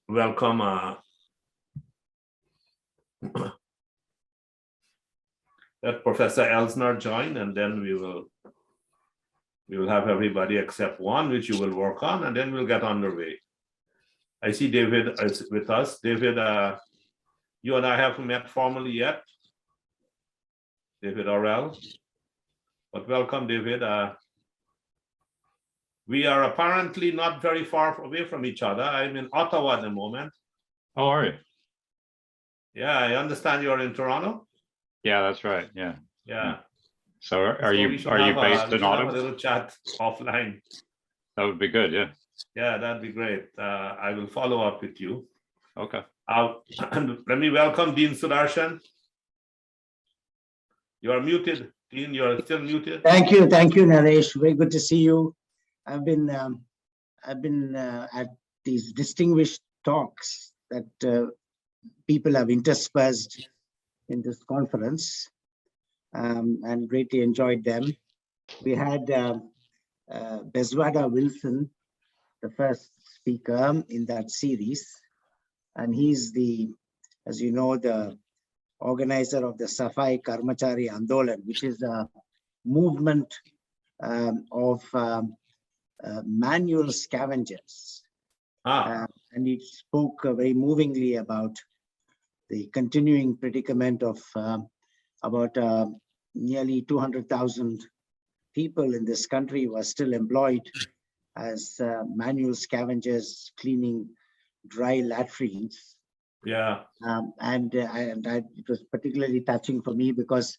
welcome let Professor Elsner join, and then we will have everybody except one, which you will work on, and then we'll get underway. I see David is with us. David, you and I haven't met formally yet. David Orell. But welcome, David. We are apparently not very far away from each other. I'm in Ottawa at the moment. How are you? Yeah, I understand you're in Toronto. Yeah, that's right. Yeah. Yeah. So are you based in Ottawa? Have a little chat offline. That would be good. Yeah. Yeah, that'd be great. I will follow up with you. Okay. And let me welcome Dean Sudarshan. You are muted, Dean. You are still muted. Thank you, Naresh. Very good to see you. I've been at these distinguished talks that people have interspersed in this conference, and greatly enjoyed them. We had Beswada Wilson, the first speaker in that series, and he's as you know, the organizer of the Safai Karmachari Andolan, which is a movement of manual scavengers. And he spoke very movingly about the continuing predicament of about nearly 200,000 people in this country were still employed as manual scavengers cleaning dry latrines. Yeah. It was particularly touching for me because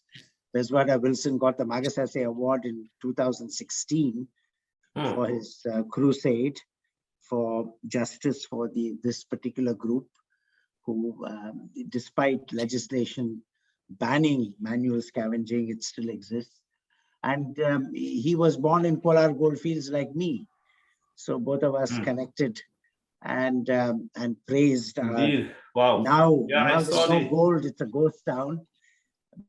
Beswada Wilson got the Magsaysay Award in 2016 for his crusade for justice for this particular group who, despite legislation banning manual scavenging, it still exists. And he was born in Kolar Goldfields like me. So both of us connected and praised. Wow. Now there's no gold, it's a ghost town.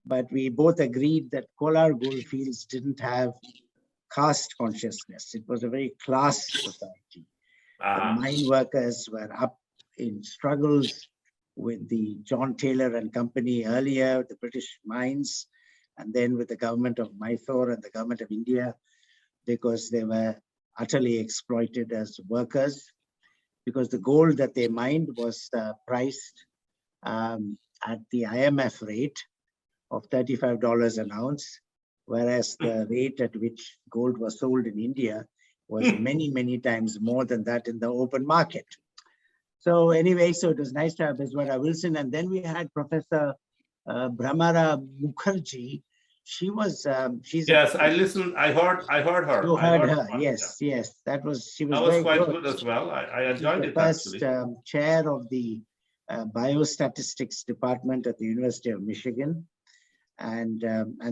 But we both agreed that Kolar Goldfields didn't have caste consciousness. It was a very class society. The mine workers were up in struggles with the John Taylor and Company earlier, the British mines, and then with the government of Mysore and the government of India, because they were utterly exploited as workers, because the gold that they mined was priced at the IMF rate of $35 an ounce, whereas the rate at which gold was sold in India was many, many times more than that in the open market. So anyway, so it was nice to have Beswada Wilson. And then we had Professor Bhramara Mukherjee. She was, she's— Yes, I listened, I heard her. You heard her, yes, yes. She was quite good as well. I enjoyed it, actually. First chair of the biostatistics department at the University of Michigan. And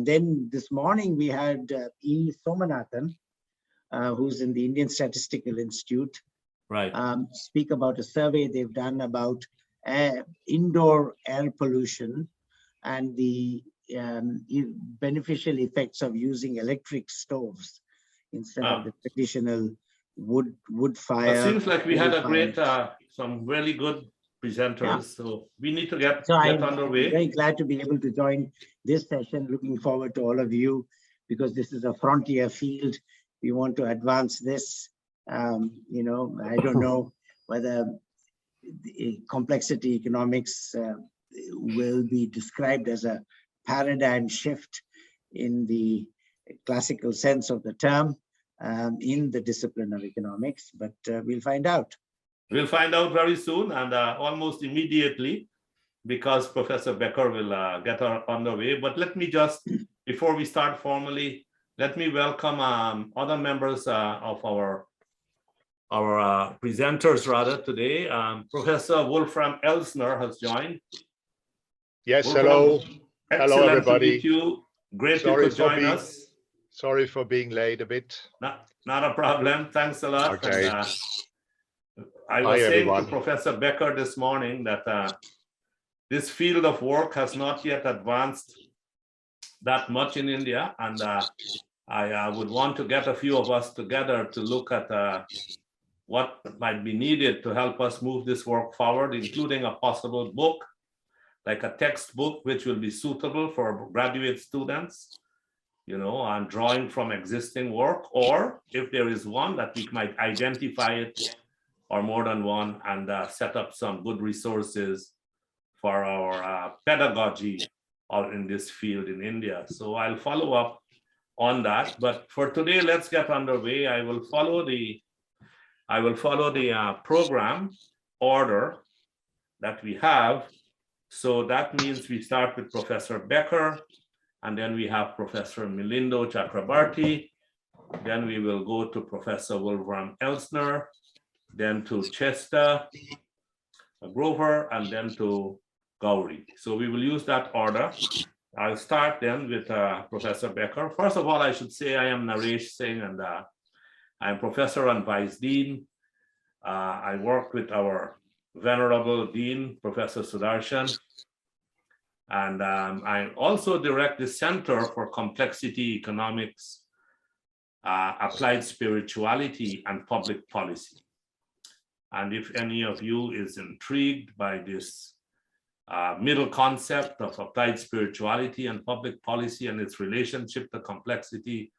then this morning we had E. Somanathan, who's in the Indian Statistical Institute, right, speak about a survey they've done about indoor air pollution and the beneficial effects of using electric stoves instead of the traditional wood fire. It seems like we had a great, some really good presenters, so we need to get underway. I'm very glad to be able to join this session. Looking forward to all of you, because this is a frontier field. We want to advance this. You know, I don't know whether complexity economics will be described as a paradigm shift in the classical sense of the term in the discipline of economics, but we'll find out. We'll find out very soon, and almost immediately, because Professor Beker will get her underway. But let me just, before we start formally, let me welcome other members of our presenters rather today. Professor Wolfram Elsner has joined. Yes, Wolfram, hello. Hello, everybody. To meet you. Great you could join us. Sorry for being late a bit. Not a problem. Thanks a lot. Okay. And, I was saying to Professor Beker this morning that this field of work has not yet advanced that much in India, and I would want to get a few of us together to look at what might be needed to help us move this work forward, including a possible book, like a textbook, which will be suitable for graduate students, you know, and drawing from existing work, or if there is one that we might identify it, or more than one, and set up some good resources for our pedagogy in this field in India. So I'll follow up on that. But for today, let's get underway. I will follow the program order that we have. So that means we start with Professor Beker, and then we have Professor Melindo Chakravarti. Then we will go to Professor Wolfram Elsner, then to Cheshtha, Grover, and then to Gowri. So we will use that order. I'll start then with Professor Beker. First of all, I should say I am Naresh Singh, and I'm Professor and Vice Dean. I work with our Venerable Dean, Professor Sudarshan. And I also direct the Center for Complexity Economics, Applied Spirituality, and Public Policy. And if any of you is intrigued by this middle concept of applied spirituality and public policy and its relationship to complexity,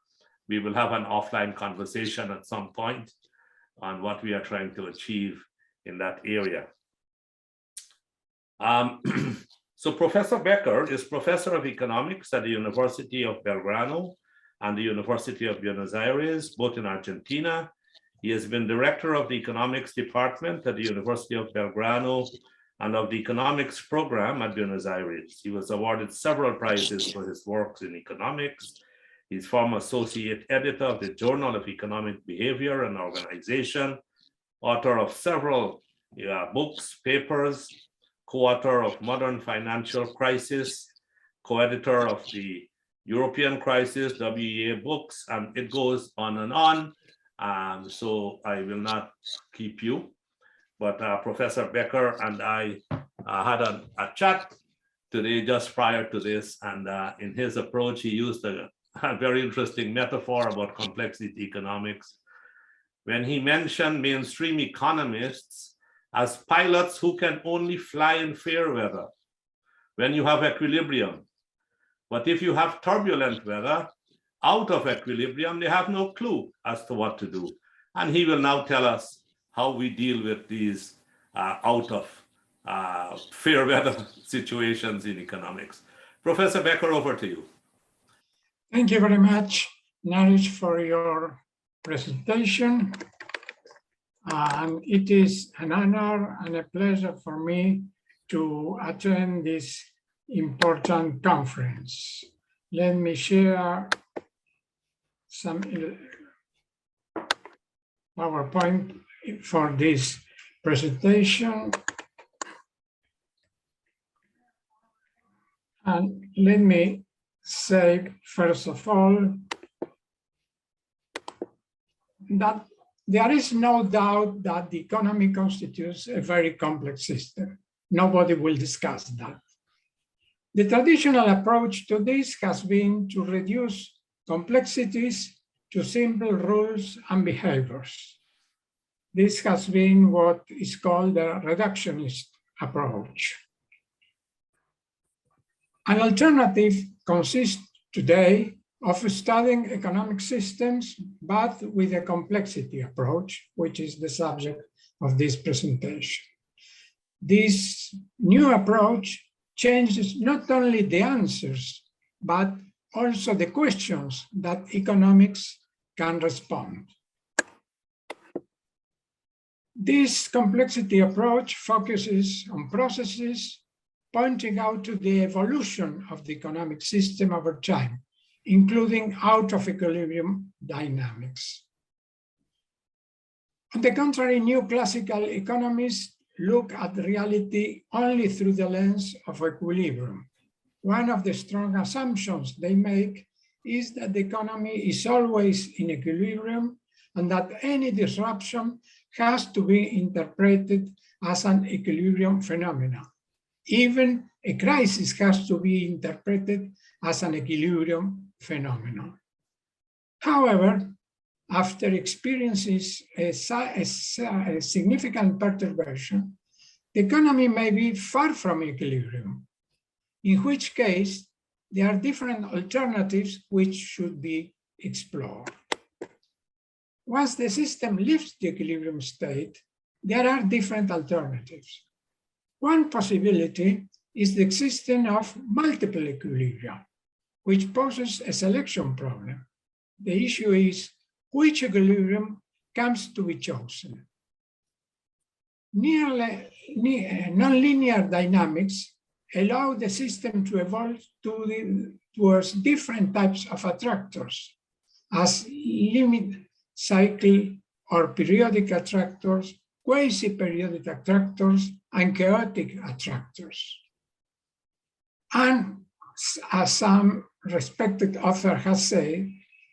we will have an offline conversation at some point on what we are trying to achieve in that area. So Professor Beker is Professor of Economics at the University of Belgrano and the University of Buenos Aires, both in Argentina. He has been Director of the Economics Department at the University of Belgrano and of the Economics Program at Buenos Aires. He was awarded several prizes for his works in economics. He's former Associate Editor of the Journal of Economic Behavior and Organization, author of several books, papers, co-author of Modern Financial Crisis, co-editor of the European Crisis, WEA books, and it goes on and on. So I will not keep you, but Professor Beker and I had a chat today just prior to this, and in his approach, he used a very interesting metaphor about complexity economics when he mentioned mainstream economists as pilots who can only fly in fair weather when you have equilibrium. But if you have turbulent weather, out of equilibrium, they have no clue as to what to do. And he will now tell us how we deal with these out of fair weather situations in economics. Professor Beker, over to you. Thank you very much, Naresh, for your presentation. And it is an honor and a pleasure for me to attend this important conference. Let me share some PowerPoint for this presentation. And let me say, first of all, that there is no doubt that the economy constitutes a very complex system. Nobody will discuss that. The traditional approach to this has been to reduce complexities to simple rules and behaviors. This has been what is called the reductionist approach. An alternative consists today of studying economic systems, but with a complexity approach, which is the subject of this presentation. This new approach changes not only the answers, but also the questions that economics can respond. This complexity approach focuses on processes, pointing out to the evolution of the economic system over time, including out of equilibrium dynamics. On the contrary, new classical economists look at reality only through the lens of equilibrium. One of the strong assumptions they make is that the economy is always in equilibrium and that any disruption has to be interpreted as an equilibrium phenomenon. Even a crisis has to be interpreted as an equilibrium phenomenon. However, after experiences a significant perturbation, the economy may be far from equilibrium, in which case there are different alternatives which should be explored. Once the system leaves the equilibrium state, there are different alternatives. One possibility is the existence of multiple equilibria, which poses a selection problem. The issue is which equilibrium comes to be chosen. Nonlinear dynamics allow the system to evolve towards different types of attractors, as limit cycle or periodic attractors, quasi-periodic attractors, and chaotic attractors. And as some respected author has said,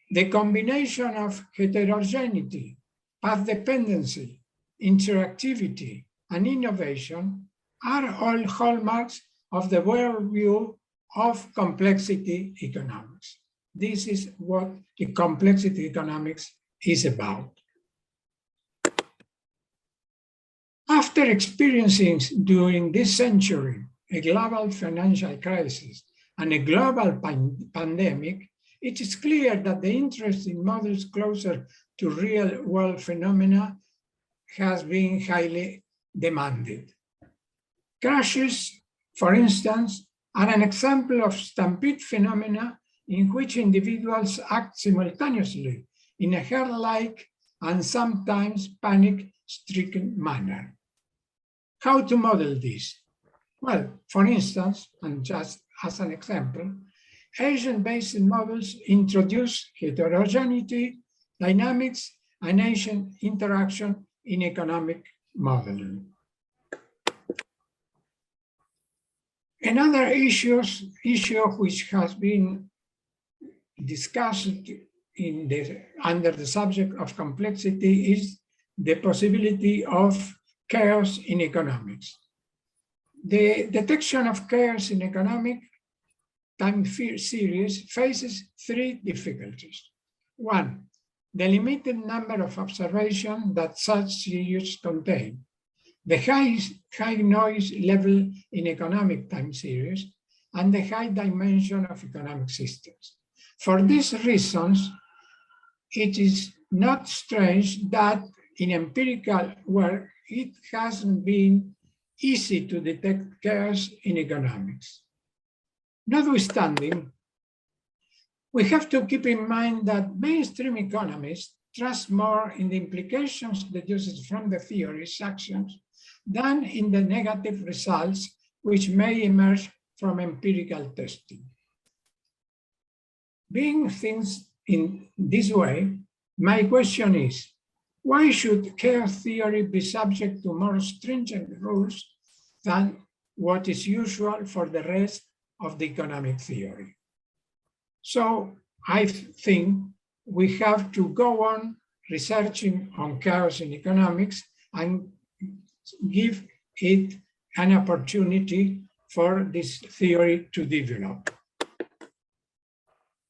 the combination of heterogeneity, path dependency, interactivity, and innovation are all hallmarks of the worldview of complexity economics. This is what the complexity economics is about. After experiencing during this century a global financial crisis and a global pandemic, it is clear that the interest in models closer to real world phenomena has been highly demanded. Crashes, for instance, are an example of stampede phenomena in which individuals act simultaneously in a herd-like and sometimes panic-stricken manner. How to model this? Well, for instance, and just as an example, agent-based models introduce heterogeneity, dynamics, and agent interaction in economic modeling. Another issue which has been discussed under the subject of complexity is the possibility of chaos in economics. The detection of chaos in economic time series faces three difficulties. One, the limited number of observations that such series contain, the high noise level in economic time series, and the high dimension of economic systems. For these reasons, it is not strange that in empirical work, it hasn't been easy to detect chaos in economics. Notwithstanding, we have to keep in mind that mainstream economists trust more in the implications deduced from the theory's actions than in the negative results which may emerge from empirical testing. Being things in this way, my question is, why should chaos theory be subject to more stringent rules than what is usual for the rest of the economic theory? So I think we have to go on researching on chaos in economics and give it an opportunity for this theory to develop.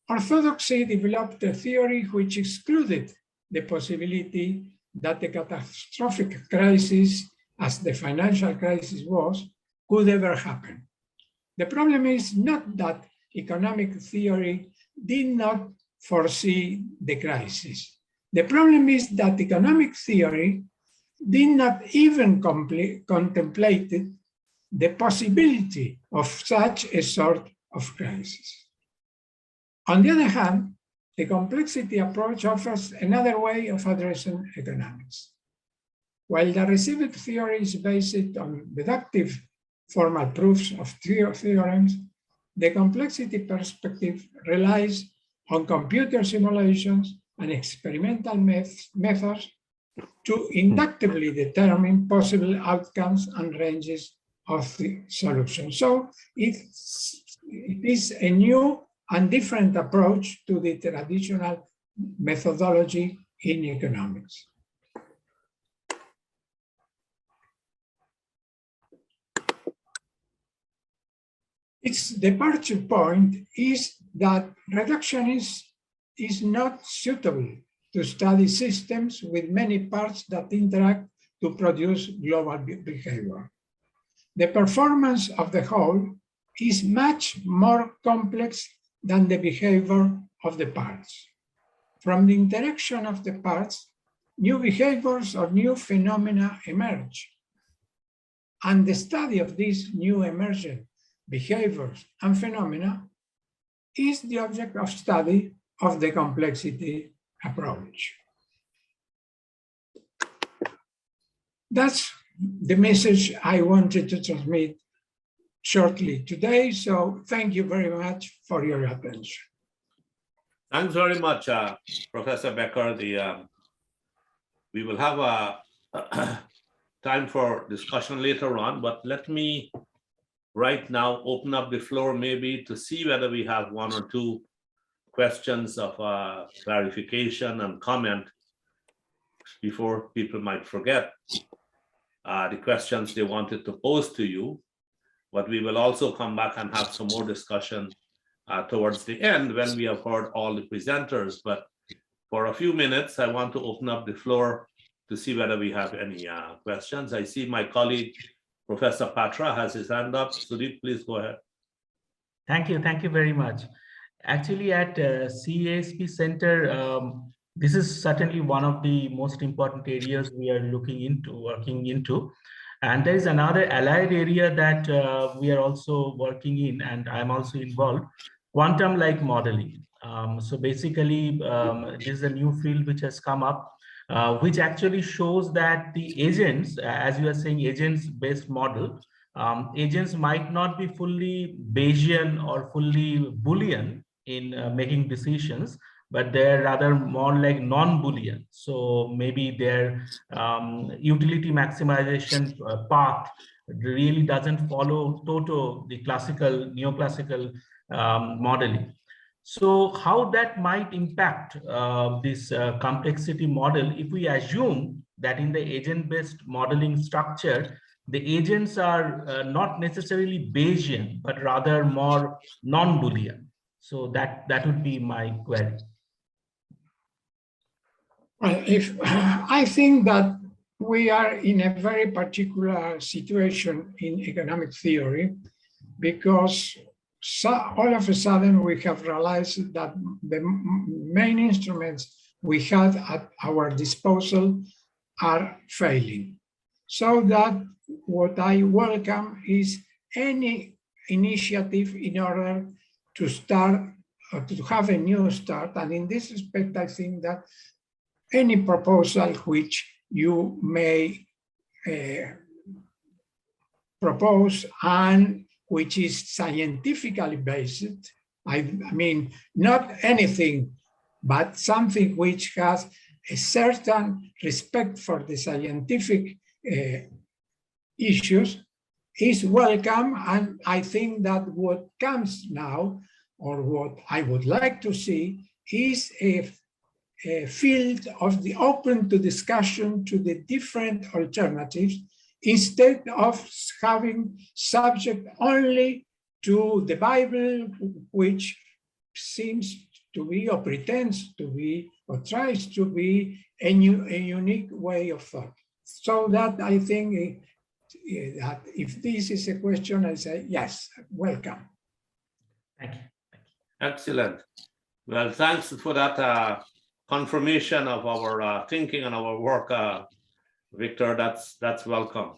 Orthodoxy developed a theory which excluded the possibility that a catastrophic crisis, as the financial crisis was, could ever happen. The problem is not that economic theory did not foresee the crisis. The problem is that economic theory did not even contemplate the possibility of such a sort of crisis. On the other hand, the complexity approach offers another way of addressing economics. While the received theory is based on deductive formal proofs of theorems, the complexity perspective relies on computer simulations and experimental methods to inductively determine possible outcomes and ranges of the solution. So it is a new and different approach to the traditional methodology in economics. Its departure point is that reductionism is not suitable to study systems with many parts that interact to produce global behavior. The performance of the whole is much more complex than the behavior of the parts. From the interaction of the parts, new behaviors or new phenomena emerge. And the study of these new emergent behaviors and phenomena is the object of study of the complexity approach. That's the message I wanted to transmit shortly today. So thank you very much for your attention. Thanks very much, Professor Beker. We will have a time for discussion later on, but let me right now open up the floor maybe to see whether we have one or two questions of clarification and comment before people might forget the questions they wanted to pose to you. But we will also come back and have some more discussion towards the end when we have heard all the presenters. But for a few minutes, I want to open up the floor to see whether we have any questions. I see my colleague, Professor Patra, has his hand up. Sudeep, please go ahead. Thank you very much. Actually, at CASP Center, this is certainly one of the most important areas we are working into. And there is another allied area that we are also working in, and I'm also involved, quantum-like modeling. So basically, this is a new field which has come up, which actually shows that the agents, as you are saying, agents-based model, agents might not be fully Bayesian or fully Boolean in making decisions, but they're rather more like non-Boolean. So maybe their utility maximization path really doesn't follow the classical, neoclassical modeling. So how that might impact this complexity model if we assume that in the agent-based modeling structure, the agents are not necessarily Bayesian, but rather more non-Boolean. So that would be my query. Well, I think that we are in a very particular situation in economic theory, because all of a sudden we have realized that the main instruments we had at our disposal are failing. So that what I welcome is any initiative in order to start, to have a new start. And in this respect, I think that any proposal which you may propose and which is scientifically based, I mean, not anything, but something which has a certain respect for the scientific issues, is welcome. And I think that what comes now, or what I would like to see, is a field of the open to discussion to the different alternatives, instead of having subject only to the Bible, which seems to be, or pretends to be, or tries to be a unique way of thought. So that I think that if this is a question, I say, yes, welcome. Thank you. Excellent. Well, thanks for that confirmation of our thinking and our work, Victor. That's welcome.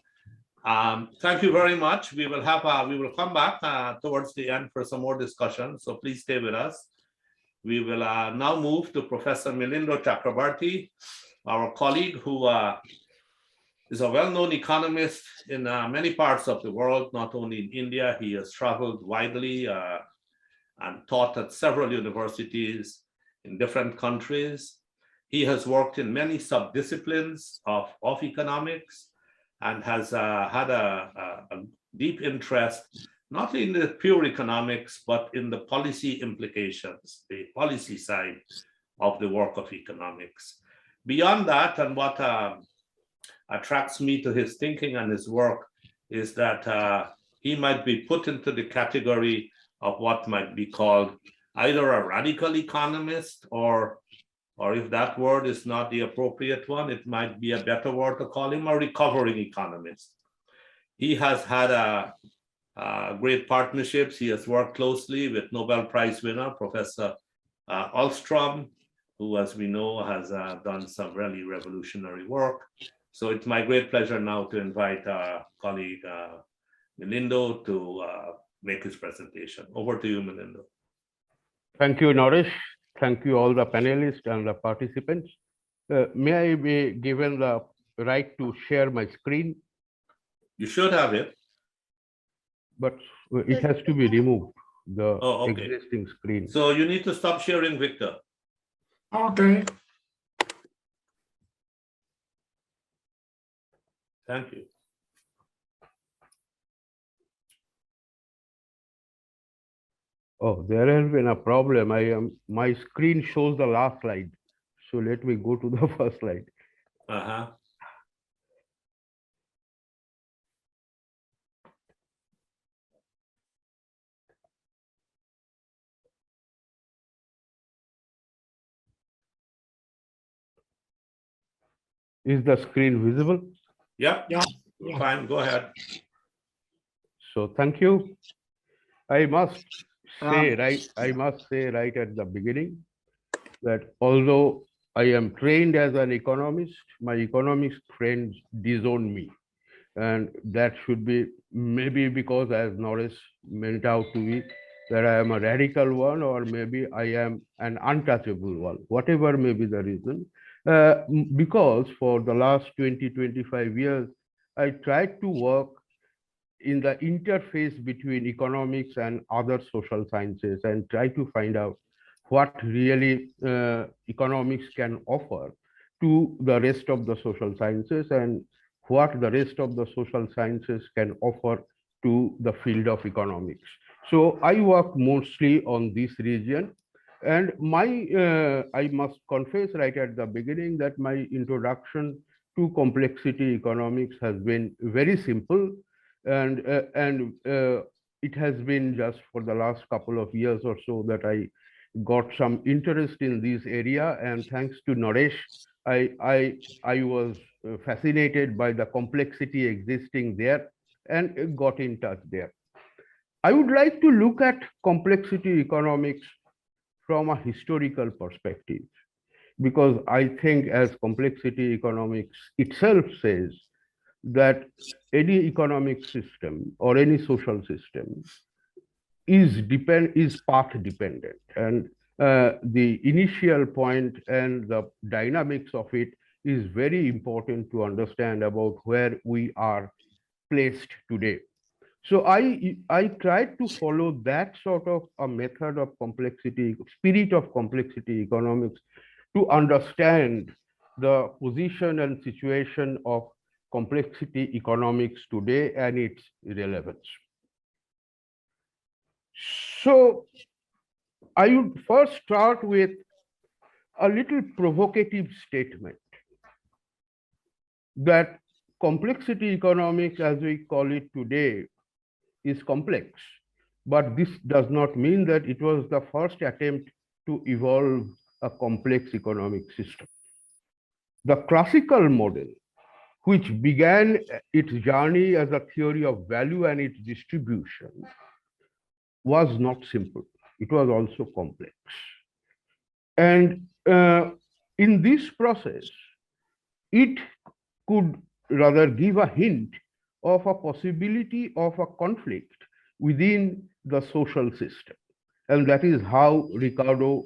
Thank you very much. We will come back towards the end for some more discussion. So please stay with us. We will now move to Professor Melindo Chakravarti, our colleague who is a well-known economist in many parts of the world, not only in India. He has traveled widely and taught at several universities in different countries. He has worked in many subdisciplines of economics and has had a deep interest, not in the pure economics, but in the policy implications, the policy side of the work of economics. Beyond that, and what attracts me to his thinking and his work is that he might be put into the category of what might be called either a radical economist or or if that word is not the appropriate one, it might be a better word to call him a recovering economist. He has had great partnerships. He has worked closely with Nobel Prize winner, Professor Wolfram, who, as we know, has done some really revolutionary work. So it's my great pleasure now to invite our colleague Milindo to make his presentation. Over to you, Milindo. Thank you, Naresh. Thank you all the panelists and the participants. May I be given the right to share my screen? You should have it. But it has to be removed, the Oh, okay. existing screen. So you need to stop sharing, Victor. Okay. Thank you. Oh, there has been a problem. My screen shows the last slide. So let me go to the first slide. Uh-huh. Is the screen visible? Yeah, Yeah. fine, go ahead. So thank you. I must say Um, right at the beginning that although I am trained as an economist, my economics friends disown me. And that should be maybe because, as Naresh meant out to be, that I am a radical one, or maybe I am an untouchable one, whatever may be the reason. Because for the last 20-25 years, I tried to work in the interface between economics and other social sciences and try to find out what really economics can offer to the rest of the social sciences and what the rest of the social sciences can offer to the field of economics. So I work mostly on this region, and I must confess right at the beginning that my introduction to complexity economics has been very simple, and it has been just for the last couple of years or so that I got some interest in this area, and thanks to Naresh, I was fascinated by the complexity existing there and got in touch there. I would like to look at complexity economics from a historical perspective, because I think, as complexity economics itself says, that any economic system or any social system is path dependent, and the initial point and the dynamics of it is very important to understand about where we are placed today. So I tried to follow that sort of a method of complexity, spirit of complexity economics, to understand the position and situation of complexity economics today and its relevance. So I would first start with a little provocative statement that complexity economics, as we call it today, is complex. But this does not mean that it was the first attempt to evolve a complex economic system. The classical model, which began its journey as a theory of value and its distribution, was not simple. It was also complex. And in this process, it could rather give a hint of a possibility of a conflict within the social system. And that is how Ricardo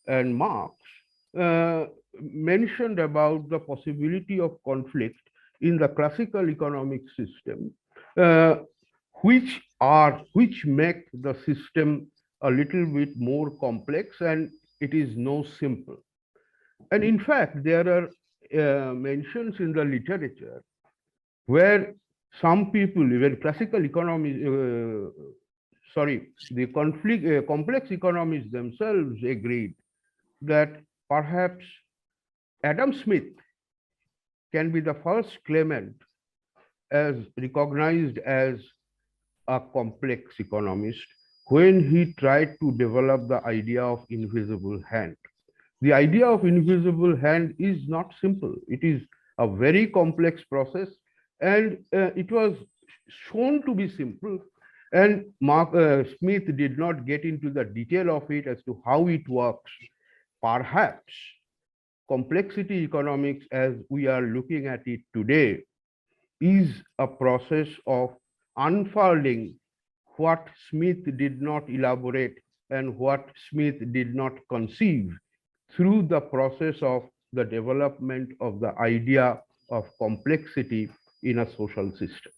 and Marx mentioned about the possibility of conflict in the classical economic system, which make the system a little bit more complex, and it is no simple. And in fact, there are mentions in the literature where some people, even classical economists, the complex economists themselves agreed that perhaps Adam Smith can be the first claimant as recognized as a complex economist when he tried to develop the idea of invisible hand. The idea of invisible hand is not simple. It is a very complex process, and it was shown to be simple. And Smith did not get into the detail of it as to how it works. Perhaps complexity economics, as we are looking at it today, is a process of unfolding what Smith did not elaborate and what Smith did not conceive through the process of the development of the idea of complexity in a social system.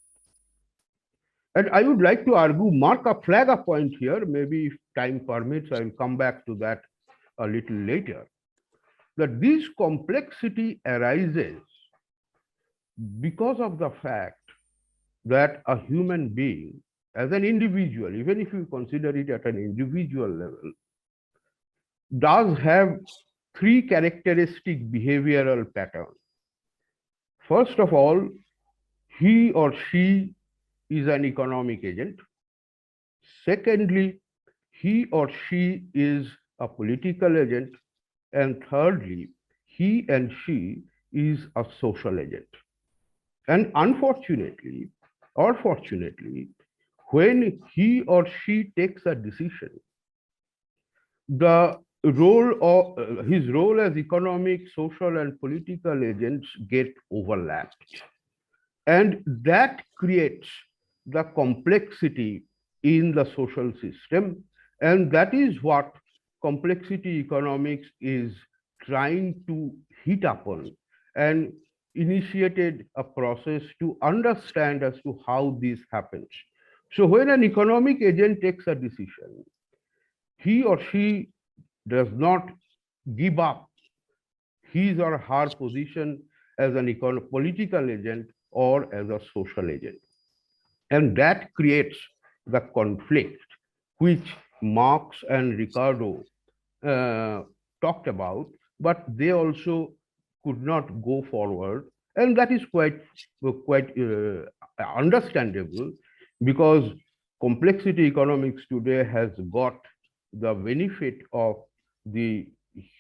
And I would like to argue, flag a point here, maybe if time permits, I will come back to that a little later, that this complexity arises because of the fact that a human being, as an individual, even if you consider it at an individual level, does have three characteristic behavioral patterns. First of all, he or she is an economic agent. Secondly, he or she is a political agent. And thirdly, he and she is a social agent. And unfortunately, or fortunately, when he or she takes a decision, the role of his role as economic, social, and political agents get overlapped. And that creates the complexity in the social system. And that is what complexity economics is trying to hit upon, and initiated a process to understand as to how this happens. So when an economic agent takes a decision, he or she does not give up his or her position as an political agent or as a social agent. And that creates the conflict which Marx and Ricardo talked about, but they also could not go forward. And that is quite understandable, because complexity economics today has got the benefit of the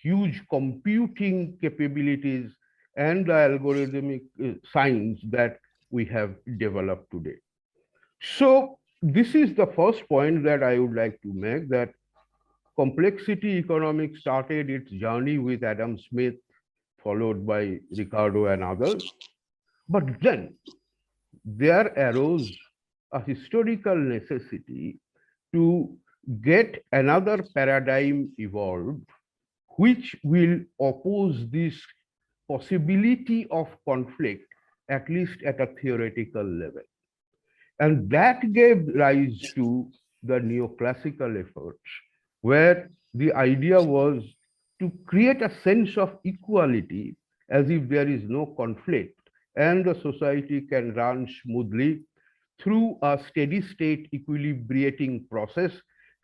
huge computing capabilities and the algorithmic science that we have developed today. So this is the first point that I would like to make, that complexity economics started its journey with Adam Smith, followed by Ricardo and others. But then there arose a historical necessity to get another paradigm evolved, which will oppose this possibility of conflict, at least at a theoretical level. And that gave rise to the neoclassical efforts, where the idea was to create a sense of equality as if there is no conflict and the society can run smoothly through a steady state equilibrating process,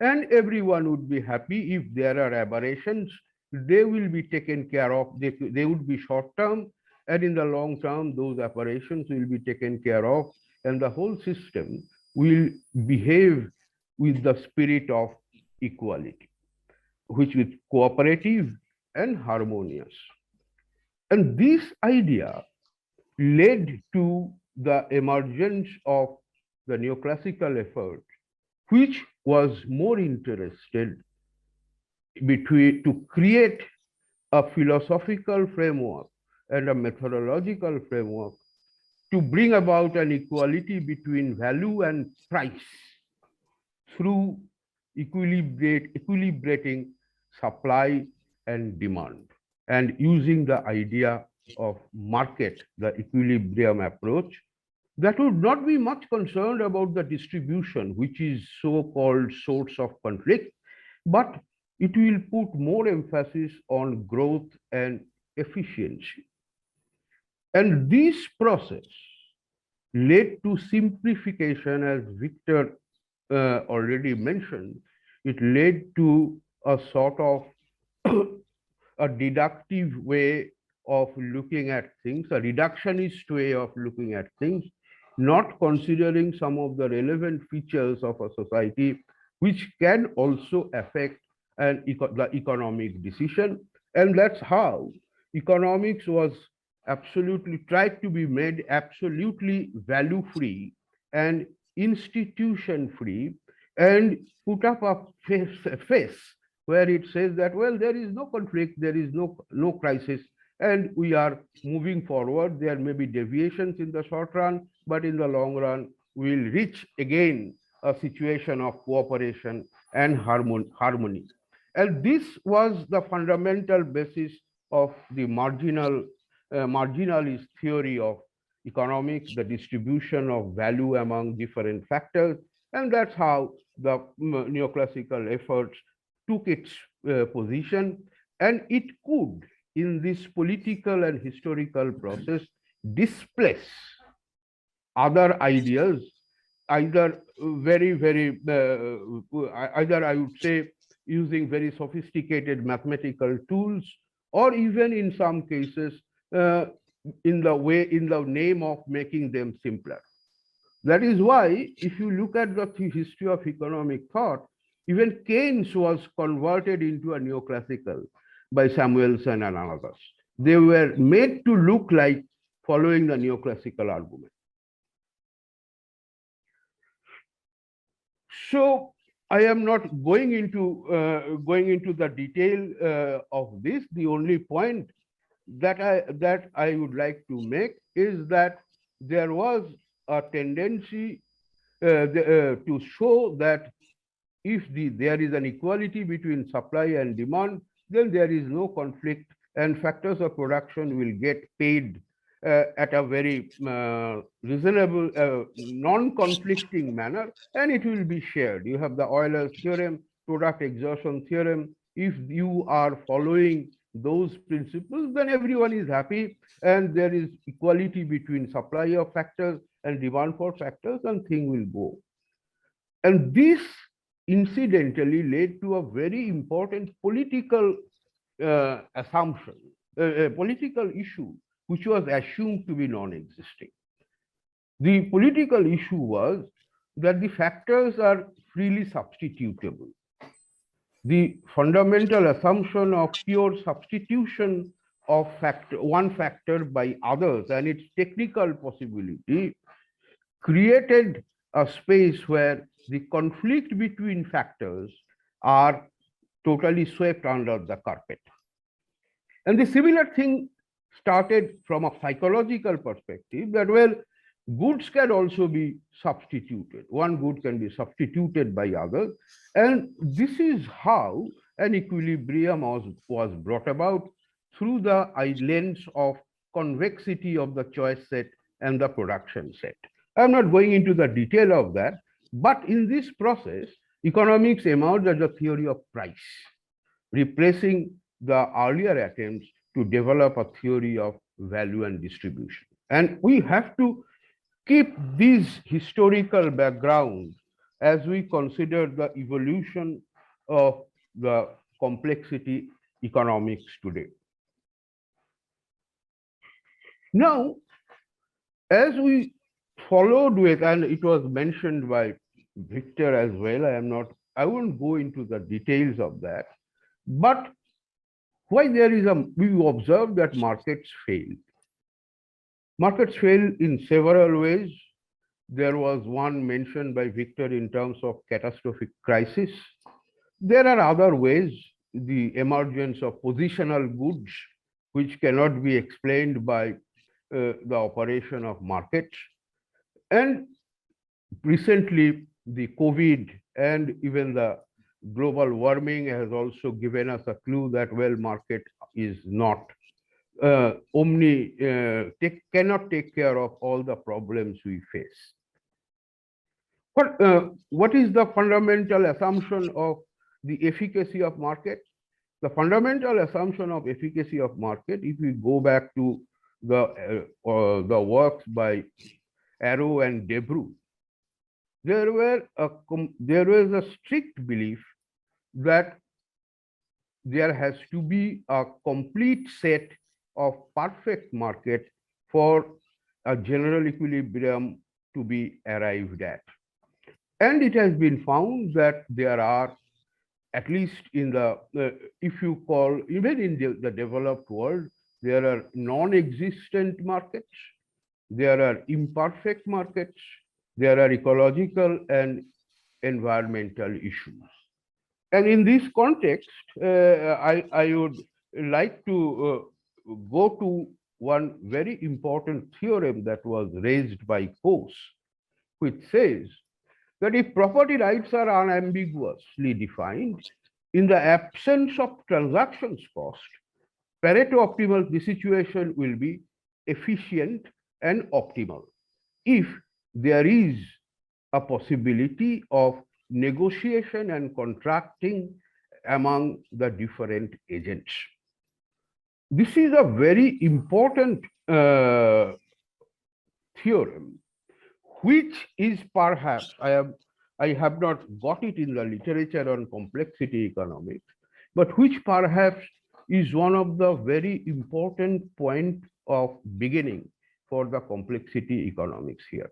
and everyone would be happy. If there are aberrations, they will be taken care of. They would be short term, and in the long term, those aberrations will be taken care of, and the whole system will behave with the spirit of equality, which is cooperative and harmonious. And this idea led to the emergence of the neoclassical effort, which was more interested to create a philosophical framework and a methodological framework to bring about an equality between value and price through equilibrating supply and demand, and using the idea of market, the equilibrium approach, that would not be much concerned about the distribution, which is so-called source of conflict, but it will put more emphasis on growth and efficiency. And this process led to simplification, as Victor already mentioned. It led to a sort of a deductive way of looking at things, a reductionist way of looking at things, not considering some of the relevant features of a society which can also affect the economic decision. And that's how economics was absolutely tried to be made absolutely value free and institution free, and put up a face where it says that, well, there is no conflict, there is no crisis, and we are moving forward. There may be deviations in the short run, but in the long run, we'll reach again a situation of cooperation and harmony. And this was the fundamental basis of the marginalist theory of economics, the distribution of value among different factors. And that's how the neoclassical efforts took its position. And it could, in this political and historical process, displace other ideas, either either I would say using very sophisticated mathematical tools, or even in some cases in the name of making them simpler. That is why, if you look at the history of economic thought, even Keynes was converted into a neoclassical by Samuelson and others. They were made to look like following the neoclassical argument. So I am not going into the detail of this. The only point that I would like to make is that there was a tendency to show that if there is an equality between supply and demand, then there is no conflict, and factors of production will get paid at a very reasonable, non-conflicting manner, and it will be shared. You have the Euler's theorem, product exhaustion theorem. If you are following those principles, then everyone is happy, and there is equality between supply of factors and demand for factors, and thing will go. And this incidentally led to a very important political assumption, a political issue, which was assumed to be non-existing. The political issue was that the factors are freely substitutable. The fundamental assumption of pure substitution of one factor by others and its technical possibility created a space where the conflict between factors are totally swept under the carpet. And the similar thing started from a psychological perspective, that, well, goods can also be substituted. One good can be substituted by others. And this is how an equilibrium was brought about through the lens of convexity of the choice set and the production set. I'm not going into the detail of that, but in this process, economics emerged as a theory of price, replacing the earlier attempts to develop a theory of value and distribution. And we have to keep these historical backgrounds as we consider the evolution of the complexity economics today. Now, as we followed with, and it was mentioned by Victor as well, I won't go into the details of that, but why we observe that markets failed. Markets failed in several ways. There was one mentioned by Victor in terms of catastrophic crisis. There are other ways, the emergence of positional goods, which cannot be explained by the operation of markets. And recently, the COVID and even the global warming has also given us a clue that, well, market is not cannot take care of all the problems we face. What is the fundamental assumption of the efficacy of market? The fundamental assumption of efficacy of market, if we go back to the works by Arrow and Debrew, there was a strict belief that there has to be a complete set of perfect market for a general equilibrium to be arrived at. And it has been found that there are at least in the, if you call, even in the developed world, there are non-existent markets, there are imperfect markets, there are ecological and environmental issues. And in this context, I would like to go to one very important theorem that was raised by Coase, which says that if property rights are unambiguously defined, in the absence of transactions cost, Pareto optimal, the situation will be efficient and optimal if there is a possibility of negotiation and contracting among the different agents. This is a very important theorem, which is perhaps, I have not got it in the literature on complexity economics, but which perhaps is one of the very important point of beginning for the complexity economics here.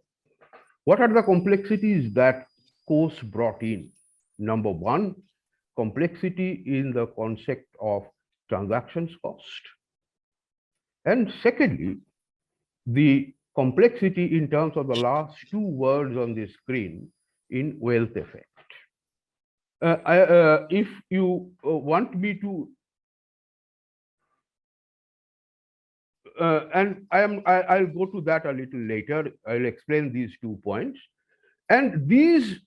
What are the complexities that Coase brought in? Number one, complexity in the concept of transactions cost. And secondly, the complexity in terms of the last two words on the screen in wealth effect. If you want me to, and I'll go to that a little later. I'll explain these 2 points. And these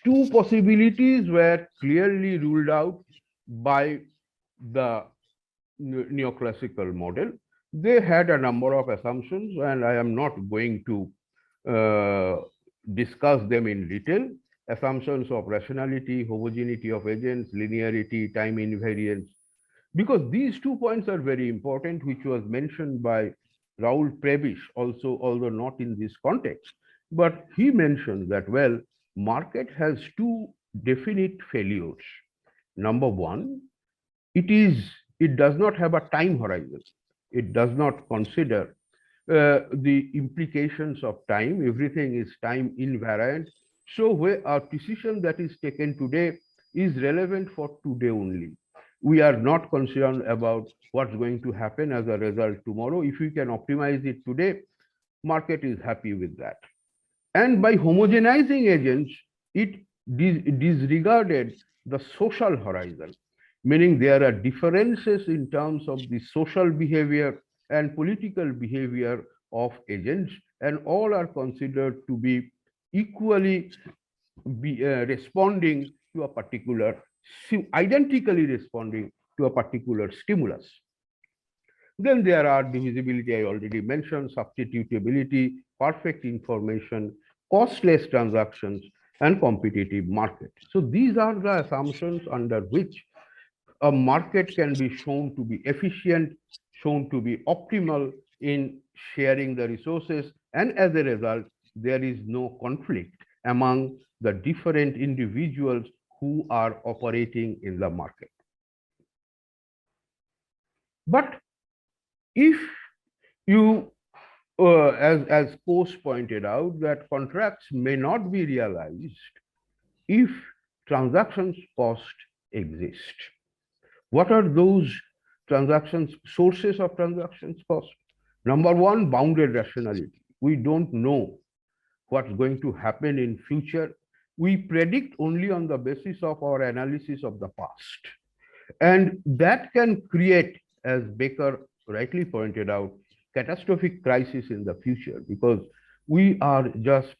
two possibilities were clearly ruled out by the neoclassical model. They had a number of assumptions, and I am not going to discuss them in detail. Assumptions of rationality, homogeneity of agents, linearity, time invariance, because these 2 points are very important, which was mentioned by Raoul Prebisch also, although not in this context. But he mentioned that, well, market has 2 definite failures. Number one, it does not have a time horizon. It does not consider the implications of time. Everything is time invariant. So where a decision that is taken today is relevant for today only. We are not concerned about what's going to happen as a result tomorrow. If we can optimize it today, market is happy with that. And by homogenizing agents, it disregarded the social horizon, meaning there are differences in terms of the social behavior and political behavior of agents, and all are considered to be equally responding to a particular, identically responding to a particular stimulus. Then there are divisibility, I already mentioned, substitutability, perfect information, costless transactions, and competitive market. So these are the assumptions under which a market can be shown to be efficient, shown to be optimal in sharing the resources, and as a result, there is no conflict among the different individuals who are operating in the market. But if you, as Coase pointed out, that contracts may not be realized if transactions cost exist. What are those transactions, sources of transactions cost? Number one, bounded rationality. We don't know what's going to happen in future. We predict only on the basis of our analysis of the past. And that can create, as Beker rightly pointed out, catastrophic crisis in the future, because we are just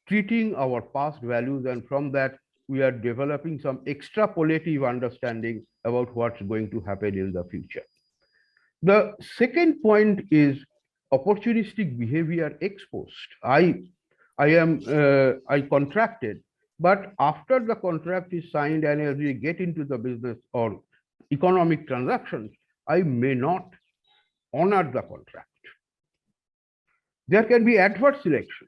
treating our past values, and from that we are developing some extrapolative understanding about what's going to happen in the future. The second point is opportunistic behavior ex post. I contracted, but after the contract is signed and as we get into the business or economic transactions, I may not honor the contract. There can be adverse selection.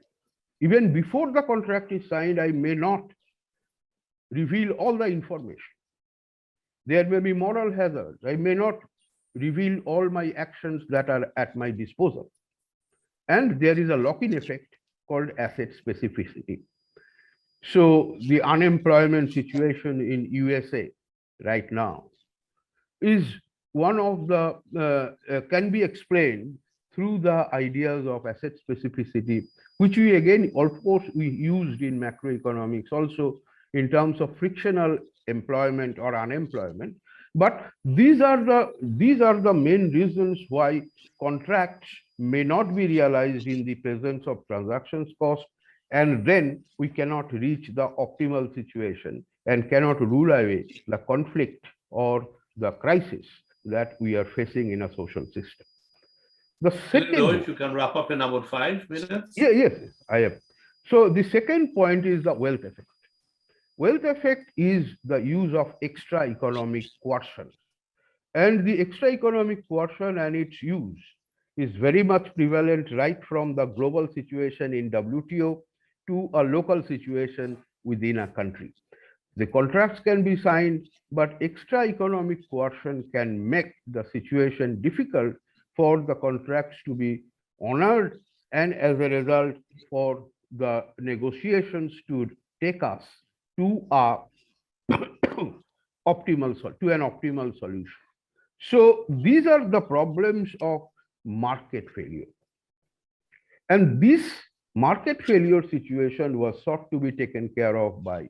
Even before the contract is signed, I may not reveal all the information. There may be moral hazards. I may not reveal all my actions that are at my disposal. And there is a lock-in effect called asset specificity. So the unemployment situation in USA right now is one of the, can be explained through the ideas of asset specificity, which we again, of course, we used in macroeconomics also in terms of frictional employment or unemployment. But these are the main reasons why contracts may not be realized in the presence of transactions cost, and then we cannot reach the optimal situation and cannot rule away the conflict or the crisis that we are facing in a social system. The second, if you can wrap up in about 5 minutes. yes, I am. So the second point is the wealth effect. Wealth effect is the use of extra economic coercion. And the extra economic coercion and its use is very much prevalent right from the global situation in WTO to a local situation within a country. The contracts can be signed, but extra economic coercion can make the situation difficult for the contracts to be honored, and as a result, for the negotiations to take us to a an optimal solution. So these are the problems of market failure. And this market failure situation was sought to be taken care of by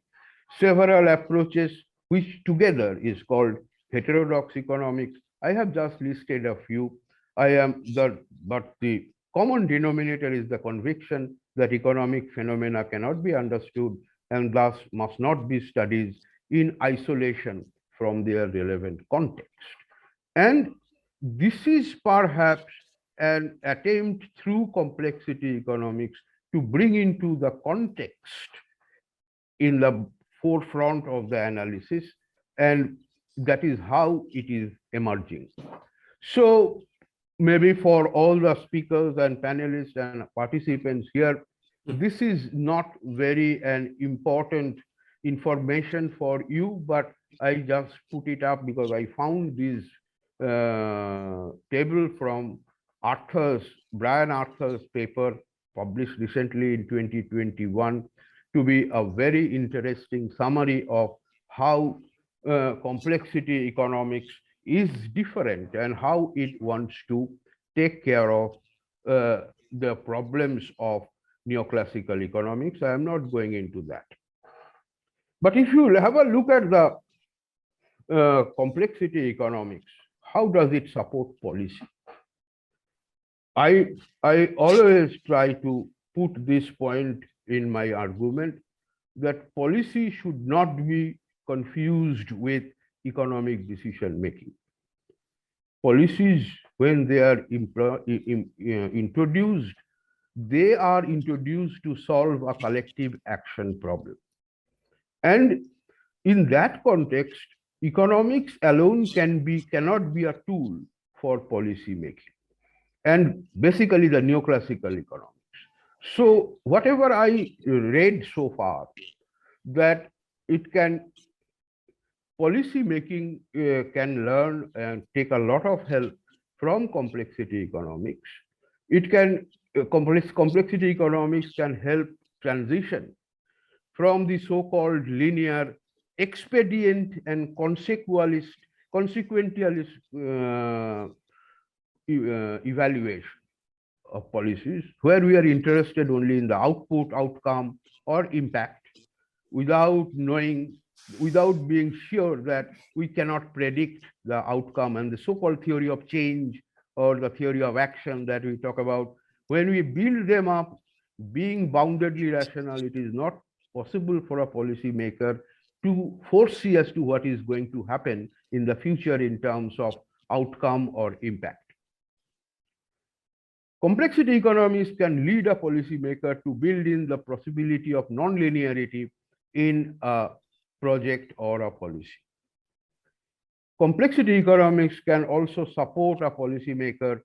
several approaches, which together is called heterodox economics. I have just listed a few. But the common denominator is the conviction that economic phenomena cannot be understood and thus must not be studied in isolation from their relevant context. And this is perhaps an attempt through complexity economics to bring into the context in the forefront of the analysis, and that is how it is emerging. So maybe for all the speakers and panelists and participants here, this is not very an important information for you, but I just put it up because I found this table from Brian Arthur's paper published recently in 2021 to be a very interesting summary of how complexity economics is different and how it wants to take care of the problems of neoclassical economics. I am not going into that. But if you have a look at the complexity economics, how does it support policy? I always try to put this point in my argument that policy should not be confused with economic decision making. Policies, when they are introduced, they are introduced to solve a collective action problem. And in that context, economics alone cannot be a tool for policy making, and basically the neoclassical economics. So whatever I read so far, that policy making can learn and take a lot of help from complexity economics. Complexity economics can help transition from the so-called linear expedient and consequentialist evaluation of policies, where we are interested only in the output, outcome, or impact, without being sure that we cannot predict the outcome. And the so-called theory of change or the theory of action that we talk about, when we build them up, being boundedly rational, it is not possible for a policymaker to foresee as to what is going to happen in the future in terms of outcome or impact. Complexity economics can lead a policymaker to build in the possibility of non-linearity in a project or a policy. Complexity economics can also support a policymaker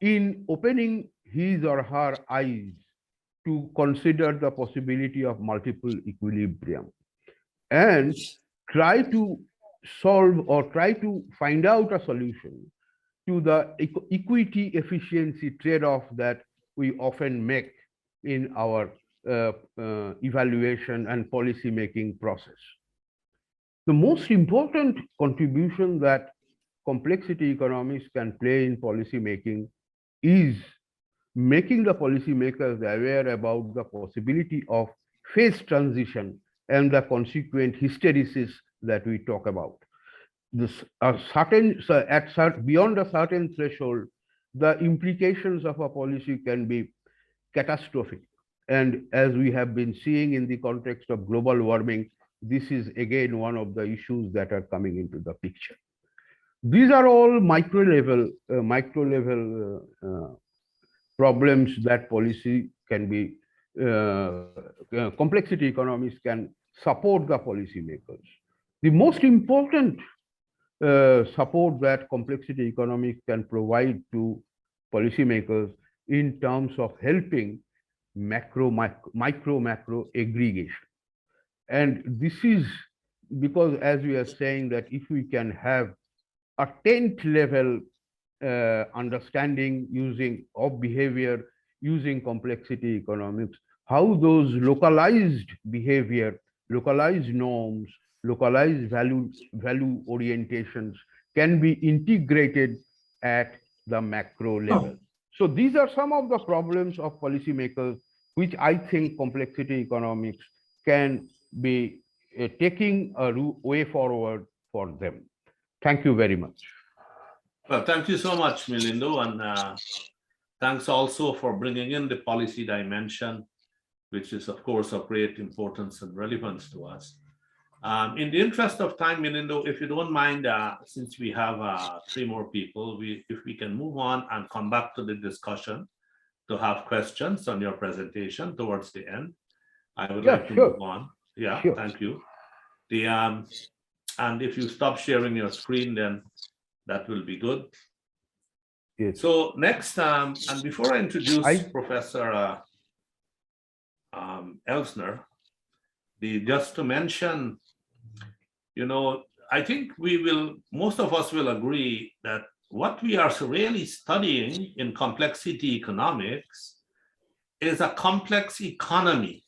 in opening his or her eyes to consider the possibility of multiple equilibrium and try to solve or try to find out a solution to the equity efficiency trade-off that we often make in our evaluation and policy making process. The most important contribution that complexity economics can play in policy making is making the policymakers aware about the possibility of phase transition and the consequent hysteresis that we talk about. Beyond a certain threshold, the implications of a policy can be catastrophic. And as we have been seeing in the context of global warming, this is again one of the issues that are coming into the picture. These are all micro level problems that policy can be, complexity economics can support the policymakers. The most important support that complexity economics can provide to policymakers in terms of helping micro aggregation. And this is because, as we are saying, that if we can have a 10th level understanding of behavior using complexity economics, how those localized behavior, localized norms, localized value orientations can be integrated at the macro level. So these are some of the problems of policymakers, which I think complexity economics can be taking a way forward for them. Thank you very much. Well, thank you so much, Milindo, and thanks also for bringing in the policy dimension, which is, of course, of great importance and relevance to us. In the interest of time, Milindo, if you don't mind, since we have 3 more people, if we can move on and come back to the discussion to have questions on your presentation towards the end, I would like to move on. Yeah, sure. Thank you. And if you stop sharing your screen, then that will be good. Yes. So next, and before I introduce Professor Elsner, just to mention, you know, I think most of us will agree that what we are really studying in complexity economics is a complex economy.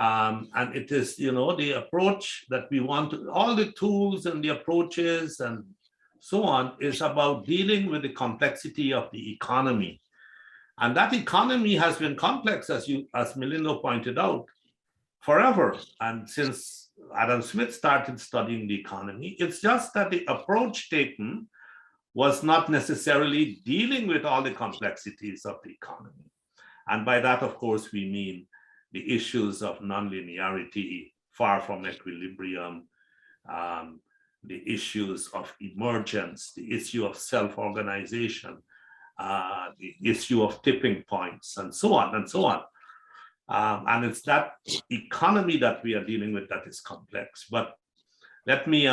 And it is, you know, the approach that we want to, all the tools and the approaches and so on is about dealing with the complexity of the economy. And that economy has been complex, as Milindo pointed out, forever. And since Adam Smith started studying the economy, it's just that the approach taken was not necessarily dealing with all the complexities of the economy. And by that, of course, we mean the issues of nonlinearity, far from equilibrium, the issues of emergence, the issue of self-organization, the issue of tipping points, and so on and so on. And it's that economy that we are dealing with that is complex. But let me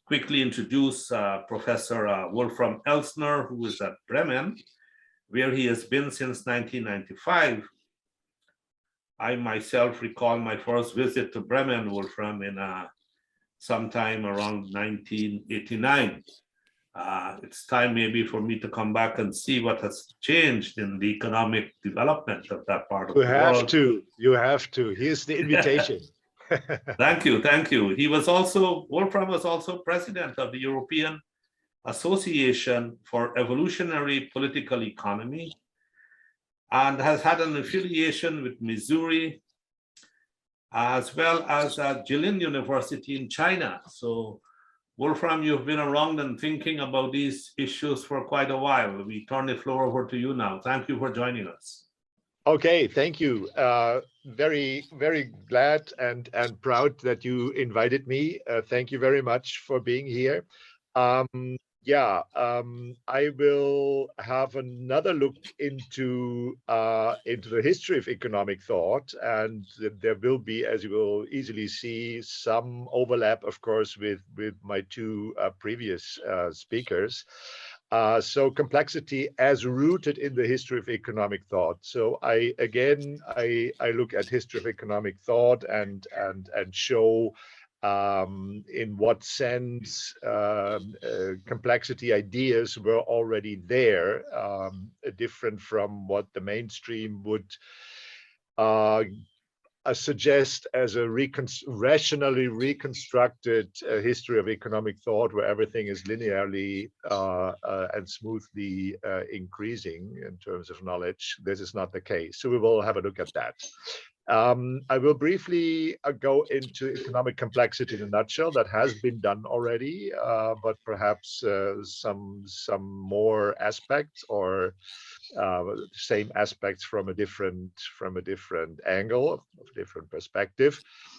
quickly introduce Professor Wolfram Elsner, who is at Bremen, where he has been since 1995. I myself recall my first visit to Bremen, Wolfram, in sometime around 1989. It's time maybe for me to come back and see what has changed in the economic development of that part of the world. You have to. Here's the invitation. Thank you. Wolfram was also president of the European Association for Evolutionary Political Economy, and has had an affiliation with Missouri, as well as at Jindal University in China. So, Wolfram, you've been around and thinking about these issues for quite a while. We turn the floor over to you now. Thank you for joining us. Okay, thank you. Very, very glad and proud that you invited me. Thank you very much for being here. I will have another look into the history of economic thought, and there will be, as you will easily see, some overlap, of course, with my 2 previous speakers. So complexity as rooted in the history of economic thought. So I look at history of economic thought and show in what sense complexity ideas were already there, different from what the mainstream would suggest as a rationally reconstructed history of economic thought where everything is linearly and smoothly increasing in terms of knowledge. This is not the case. So we will have a look at that. I will briefly go into economic complexity in a nutshell. That has been done already, but perhaps some more aspects or same aspects from a different angle, of different perspective.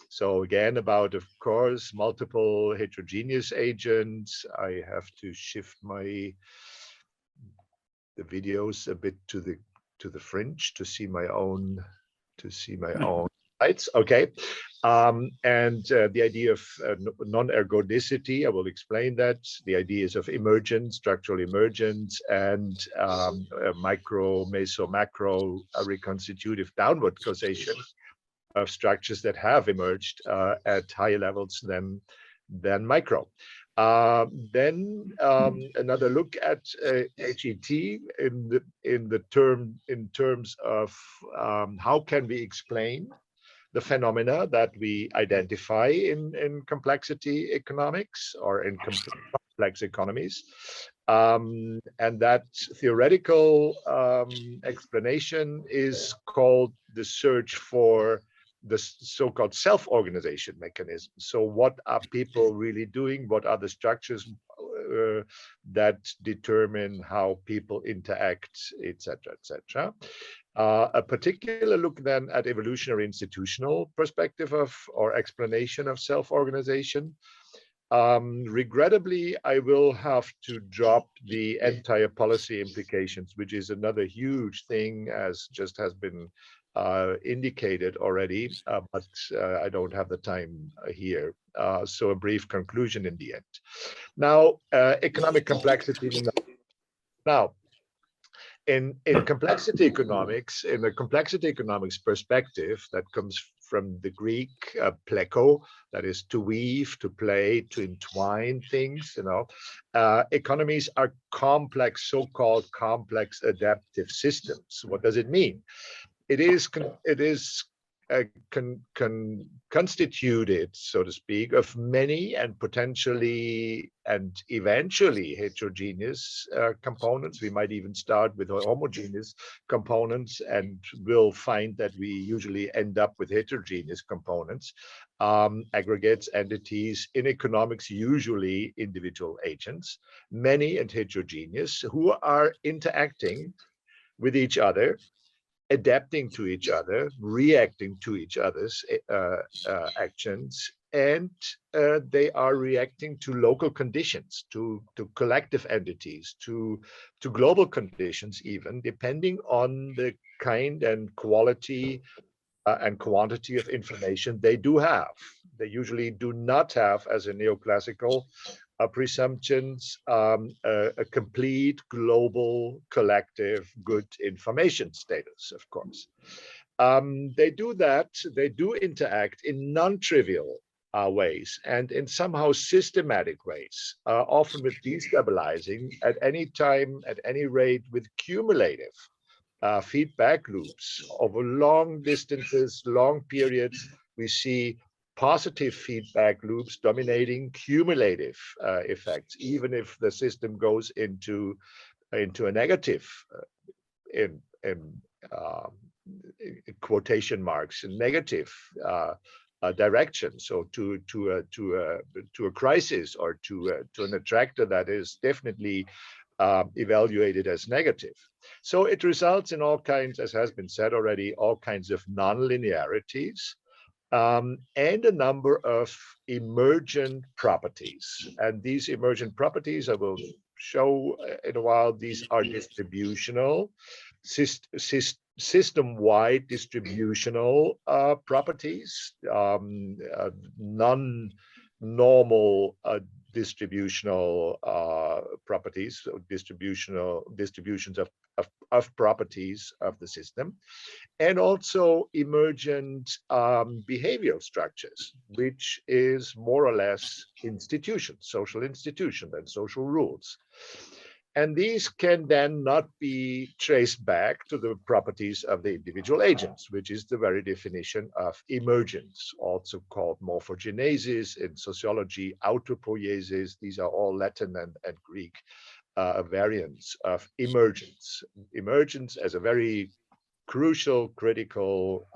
So again, about, of course, multiple heterogeneous agents. I have to shift the videos a bit to the fringe to see my own slides. Okay. And the idea of non-ergodicity, I will explain that. The ideas of emergence, structural emergence, and micro, meso, macro reconstitutive downward causation of structures that have emerged at higher levels than micro. Then another look at HET in terms of how can we explain the phenomena that we identify in complexity economics or in complex economies. And that theoretical explanation is called the search for the so-called self-organization mechanism. So what are people really doing? What are the structures that determine how people interact, etc., etc. A particular look then at evolutionary institutional perspective of or explanation of self-organization. Regrettably, I will have to drop the entire policy implications, which is another huge thing, as just has been indicated already, but I don't have the time here. So a brief conclusion in the end. Now, economic complexity. Now, in complexity economics, in the complexity economics perspective that comes from the Greek pleko, that is to weave, to play, to entwine things, economies are complex, so-called complex adaptive systems. What does it mean? It is constituted, so to speak, of many and potentially and eventually heterogeneous components. We might even start with homogeneous components and we'll find that we usually end up with heterogeneous components, aggregates, entities, in economics, usually individual agents, many and heterogeneous, who are interacting with each other, adapting to each other, reacting to each other's actions, and they are reacting to local conditions, to collective entities, to global conditions even, depending on the kind and quality and quantity of information they do have. They usually do not have, as a neoclassical presumptions, a complete global collective good information status, of course. They do that, they do interact in non-trivial ways and in somehow systematic ways, often with destabilizing, at any time, at any rate, with cumulative feedback loops over long distances, long periods. We see positive feedback loops dominating cumulative effects, even if the system goes into a negative, in quotation marks, negative direction. So to a crisis or to an attractor that is definitely evaluated as negative. So it results in all kinds, as has been said already, all kinds of non-linearities. And a number of emergent properties. And these emergent properties, I will show in a while, these are distributional, system-wide distributional properties, non-normal distributional properties, so distributions of properties of the system, and also emergent behavioral structures, which is more or less institutions, social institutions and social rules. And these can then not be traced back to the properties of the individual agents, which is the very definition of emergence, also called morphogenesis in sociology, autopoiesis. These are all Latin and Greek variants of emergence. Emergence as a very crucial, critical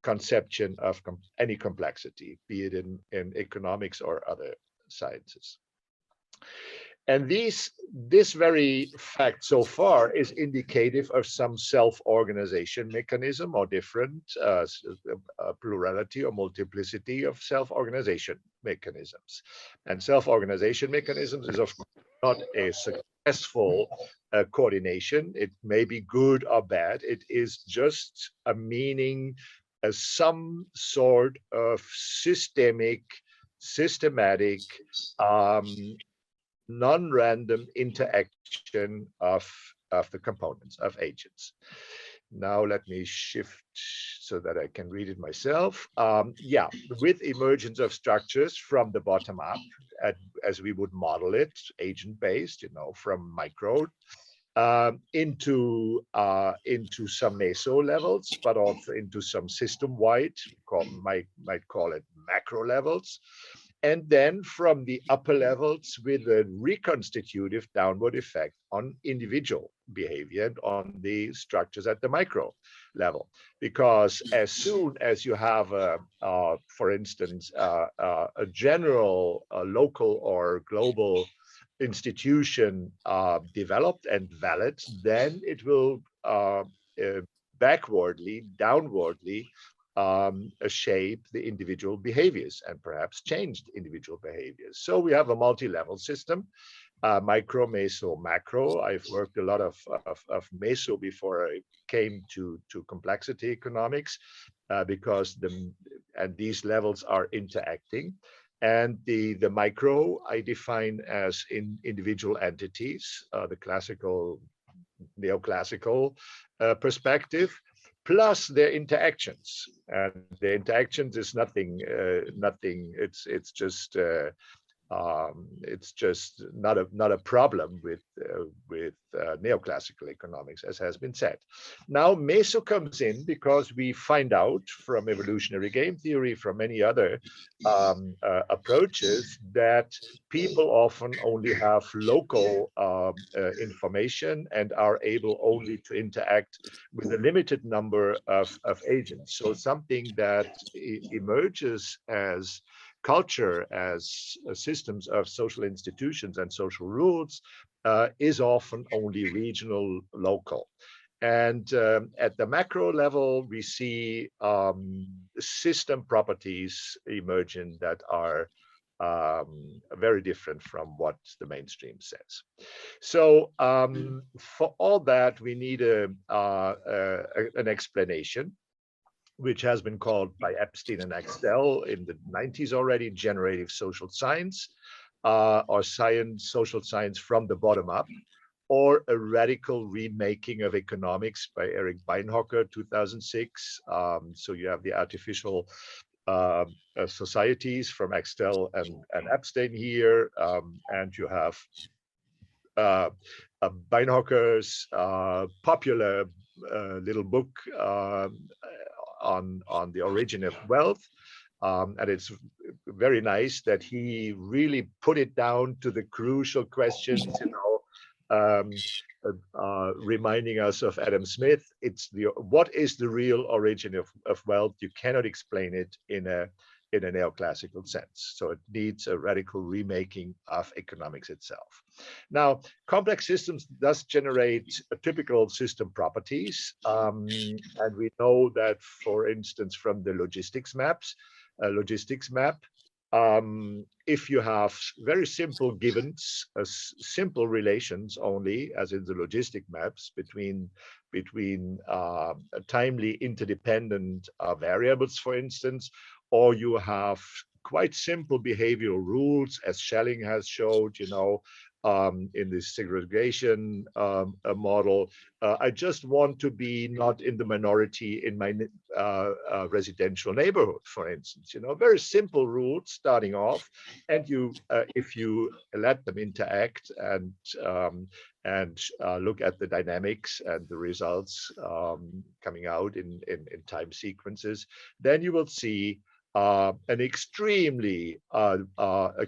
conception of any complexity, be it in economics or other sciences. And this very fact so far is indicative of some self-organization mechanism or different plurality or multiplicity of self-organization mechanisms. And self-organization mechanisms is of course not a successful coordination. It may be good or bad. It is just a meaning as some sort of systematic, non-random interaction of the components of agents. Now let me shift so that I can read it myself. Yeah, with emergence of structures from the bottom up, as we would model it, agent-based, from micro into some meso levels, but also into some system-wide, might call it macro levels. And then from the upper levels with a reconstitutive downward effect on individual behavior and on the structures at the micro level. Because as soon as you have, for instance, a general, local or global institution developed and valid, then it will backwardly, downwardly shape the individual behaviors and perhaps change individual behaviors. So we have a multi-level system, micro, meso, macro. I've worked a lot of meso before I came to complexity economics because these levels are interacting. And the micro I define as individual entities, the classical, neoclassical perspective, plus their interactions. And the interactions is nothing. It's just not a problem with neoclassical economics, as has been said. Now meso comes in because we find out from evolutionary game theory, from many other approaches, that people often only have local information and are able only to interact with a limited number of agents. So something that emerges as culture, as systems of social institutions and social rules, is often only regional, local. And at the macro level, we see system properties emerging that are very different from what the mainstream says. So for all that, we need an explanation, which has been called by Epstein and Axtell in the 90s already, generative social science, or social science from the bottom up, or a radical remaking of economics by Eric Beinhocker, 2006. So you have the artificial societies from Axtell and Epstein here, and you have Beinhocker's popular little book on the origin of wealth. And it's very nice that he really put it down to the crucial questions, reminding us of Adam Smith. It's what is the real origin of wealth? You cannot explain it in a neoclassical sense. So it needs a radical remaking of economics itself. Now, complex systems thus generate typical system properties. And we know that, for instance, from the logistics map, if you have very simple givens, simple relations only, as in the logistic maps between timely interdependent variables, for instance, or you have quite simple behavioral rules, as Schelling has showed, in this segregation model. I just want to be not in the minority in my residential neighborhood, for instance. Very simple rules starting off, and if you let them interact and look at the dynamics and the results coming out in time sequences, then you will see an extremely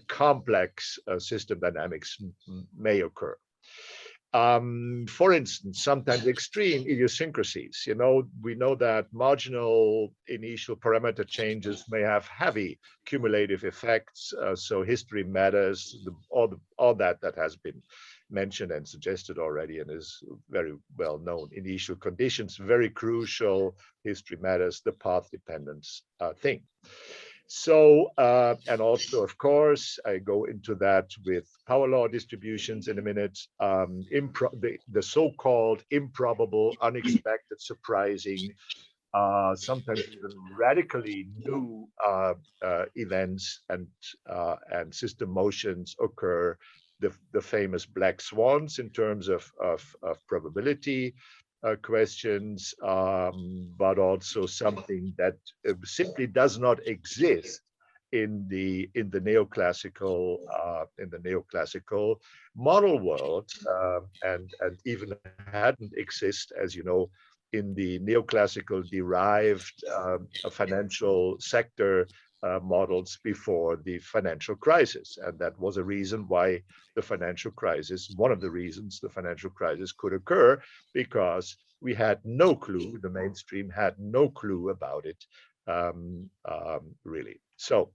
complex system dynamics may occur. For instance, sometimes extreme idiosyncrasies. We know that marginal initial parameter changes may have heavy cumulative effects. So history matters. All that has been mentioned and suggested already and is very well known. Initial conditions, very crucial. History matters, the path dependence thing. So, and also, of course, I go into that with power law distributions in a minute, the so-called improbable, unexpected, surprising, sometimes even radically new events and system motions occur, the famous black swans in terms of probability questions, but also something that simply does not exist in the neoclassical model world, and even hadn't exist, as you know, in the neoclassical derived financial sector models before the financial crisis. And that was a reason why the financial crisis, one of the reasons the financial crisis could occur, because we had no clue, the mainstream had no clue about it, really. So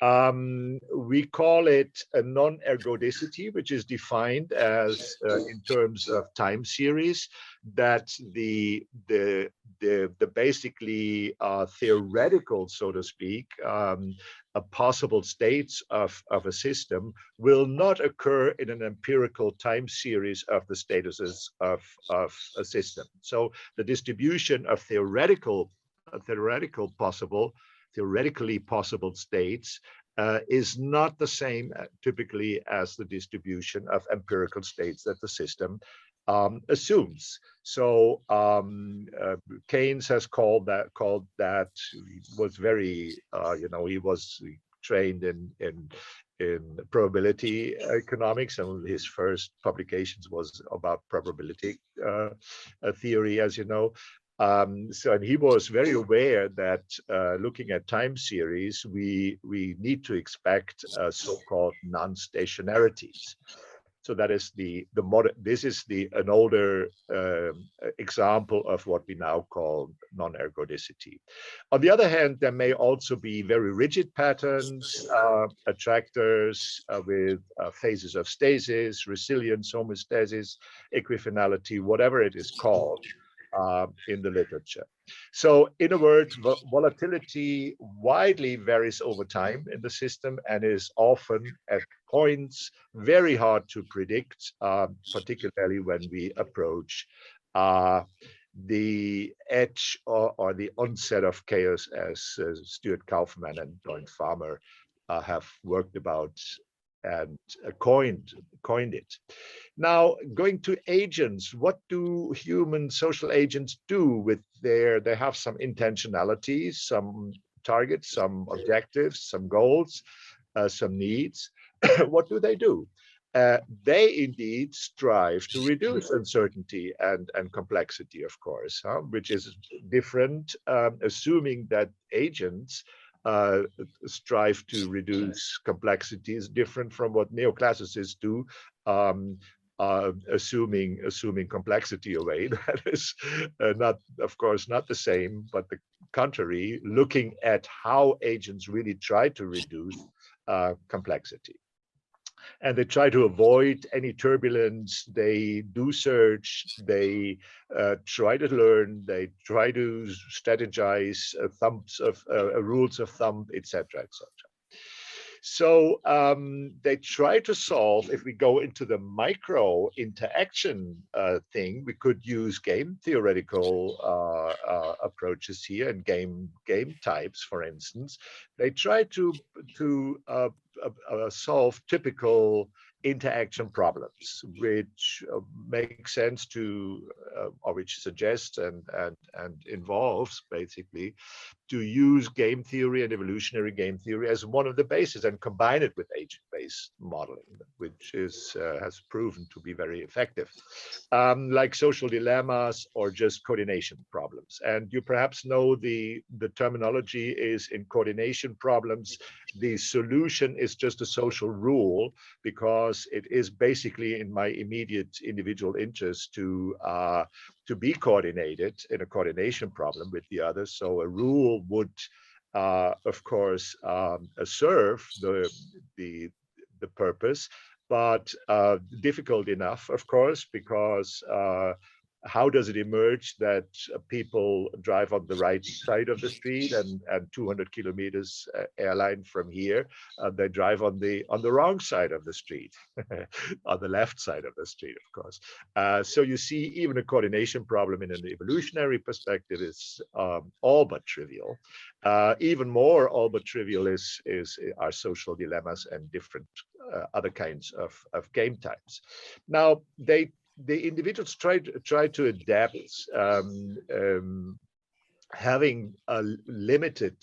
we call it a non-ergodicity, which is defined as, in terms of time series, that the basically theoretical, so to speak, possible states of a system will not occur in an empirical time series of the statuses of a system. So the distribution of theoretically possible states is not the same typically as the distribution of empirical states that the system assumes. So Keynes has called that, he was very, he was trained in probability economics, and his first publications was about probability theory, as you know. So, and he was very aware that looking at time series, we need to expect so-called non-stationarities. So that is the model. This is an older example of what we now call non-ergodicity. On the other hand, there may also be very rigid patterns, attractors with phases of stasis, resilience, homeostasis, equifinality, whatever it is called in the literature. So in a word, volatility widely varies over time in the system and is often at points very hard to predict, particularly when we approach the edge or the onset of chaos, as Stuart Kaufman and Don Farmer have worked about and coined it. Now, going to agents, what do human social agents do with they have some intentionalities, some targets, some objectives, some goals, some needs. What do? They indeed strive to reduce uncertainty and complexity, of course, which is different, assuming that agents strive to reduce complexity is different from what neoclassicists do, assuming complexity away. That is not, of course, not the same, but the contrary, looking at how agents really try to reduce complexity. And they try to avoid any turbulence. They do search, they try to learn, they try to strategize rules of thumb, etc., etc. So they try to solve, if we go into the micro interaction thing, we could use game theoretical approaches here and game types, for instance. They try to solve typical interaction problems, which make sense to, or which suggests and involves basically to use game theory and evolutionary game theory as one of the bases and combine it with agent-based modeling, which has proven to be very effective, like social dilemmas or just coordination problems. And you perhaps know the terminology is in coordination problems, the solution is just a social rule, because it is basically in my immediate individual interest to be coordinated in a coordination problem with the others. So a rule would, of course, serve the purpose, but difficult enough, of course, because how does it emerge that people drive on the right side of the street and 200 kilometers airline from here, they drive on the wrong side of the street, on the left side of the street, of course. So you see, even a coordination problem in an evolutionary perspective is all but trivial. Even more all but trivial are social dilemmas and different other kinds of game types. Now, the individuals try to adapt having a limited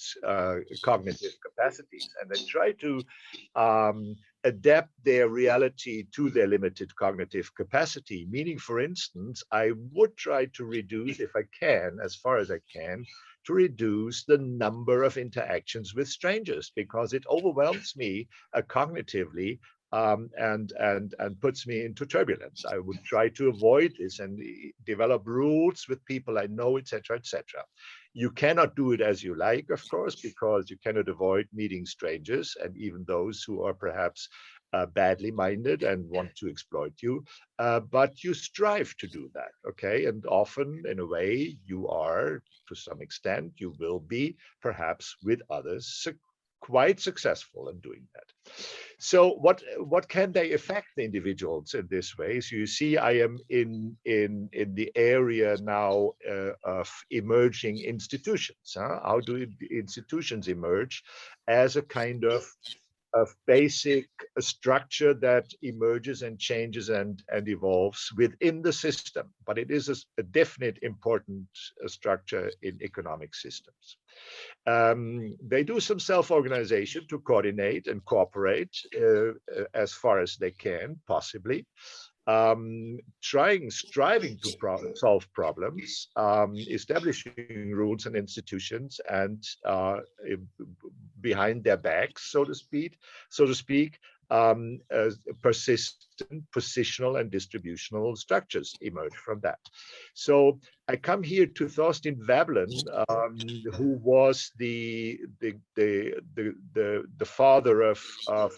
cognitive capacities, and they try to adapt their reality to their limited cognitive capacity. Meaning, for instance, I would try to reduce, if I can, as far as I can, to reduce the number of interactions with strangers, because it overwhelms me cognitively and puts me into turbulence. I would try to avoid this and develop rules with people I know, etc., etc. You cannot do it as you like, of course, because you cannot avoid meeting strangers, and even those who are perhaps badly minded and want to exploit you, but you strive to do that, okay? And often, in a way, you are, to some extent, you will be perhaps with others quite successful in doing that. So what can they affect the individuals in this way? So you see, I am in the area now of emerging institutions. How do institutions emerge as a kind of basic structure that emerges and changes and evolves within the system, but it is a definite important structure in economic systems. They do some self-organization to coordinate and cooperate as far as they can, possibly. Striving to solve problems, establishing rules and institutions, and behind their backs, so to speak, persistent positional and distributional structures emerge from that. So I come here to Thorstein Veblen, who was the father of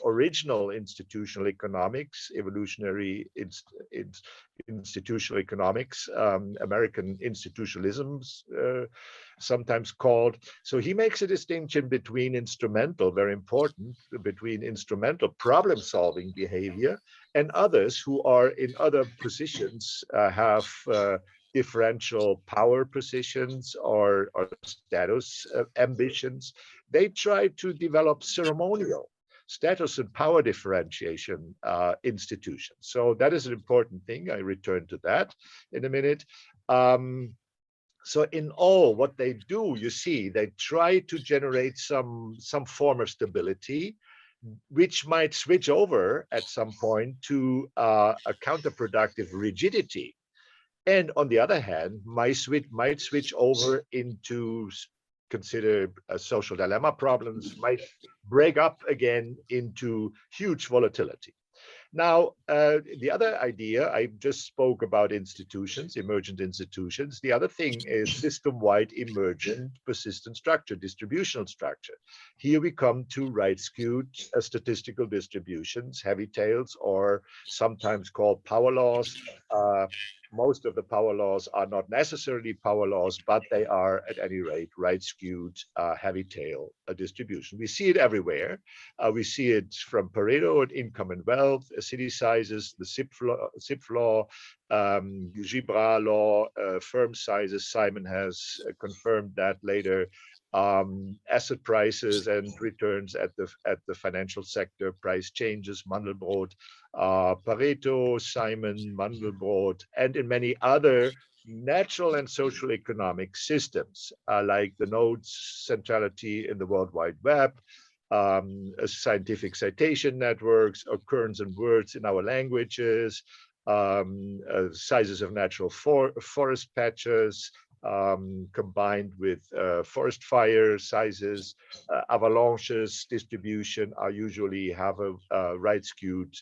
original institutional economics, evolutionary institutional economics, American institutionalisms, sometimes called. So he makes a distinction between instrumental, very important, between instrumental problem-solving behavior and others who are in other positions, have differential power positions or status ambitions. They try to develop ceremonial status and power differentiation institutions. So that is an important thing. I return to that in a minute. So in all, what they do, you see, they try to generate some form of stability, which might switch over at some point to a counterproductive rigidity. And on the other hand, might switch over into, consider social dilemma problems, might break up again into huge volatility. Now, the other idea, I just spoke about institutions, emergent institutions. The other thing is system-wide emergent persistent structure, distributional structure. Here we come to right-skewed statistical distributions, heavy tails, or sometimes called power laws. Most of the power laws are not necessarily power laws, but they are at any rate right-skewed, heavy tail distribution. We see it everywhere. We see it from Pareto at income and wealth, city sizes, the SIP law, Gibra law, firm sizes. Simon has confirmed that later. asset prices and returns at the financial sector, price changes, Mandelbrot, Pareto, Simon, Mandelbrot, and in many other natural and social economic systems, like the nodes centrality in the World Wide Web, scientific citation networks, occurrence in words in our languages, sizes of natural forest patches, combined with forest fire sizes, avalanches distribution are usually have a right skewed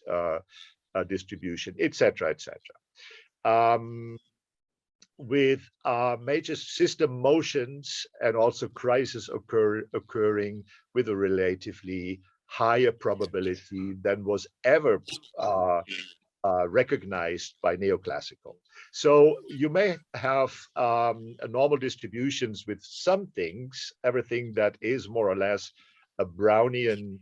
distribution, etc., etc. With major system motions and also crises occurring with a relatively higher probability than was ever recognized by neoclassical. So you may have normal distributions with some things, everything that is more or less a Brownian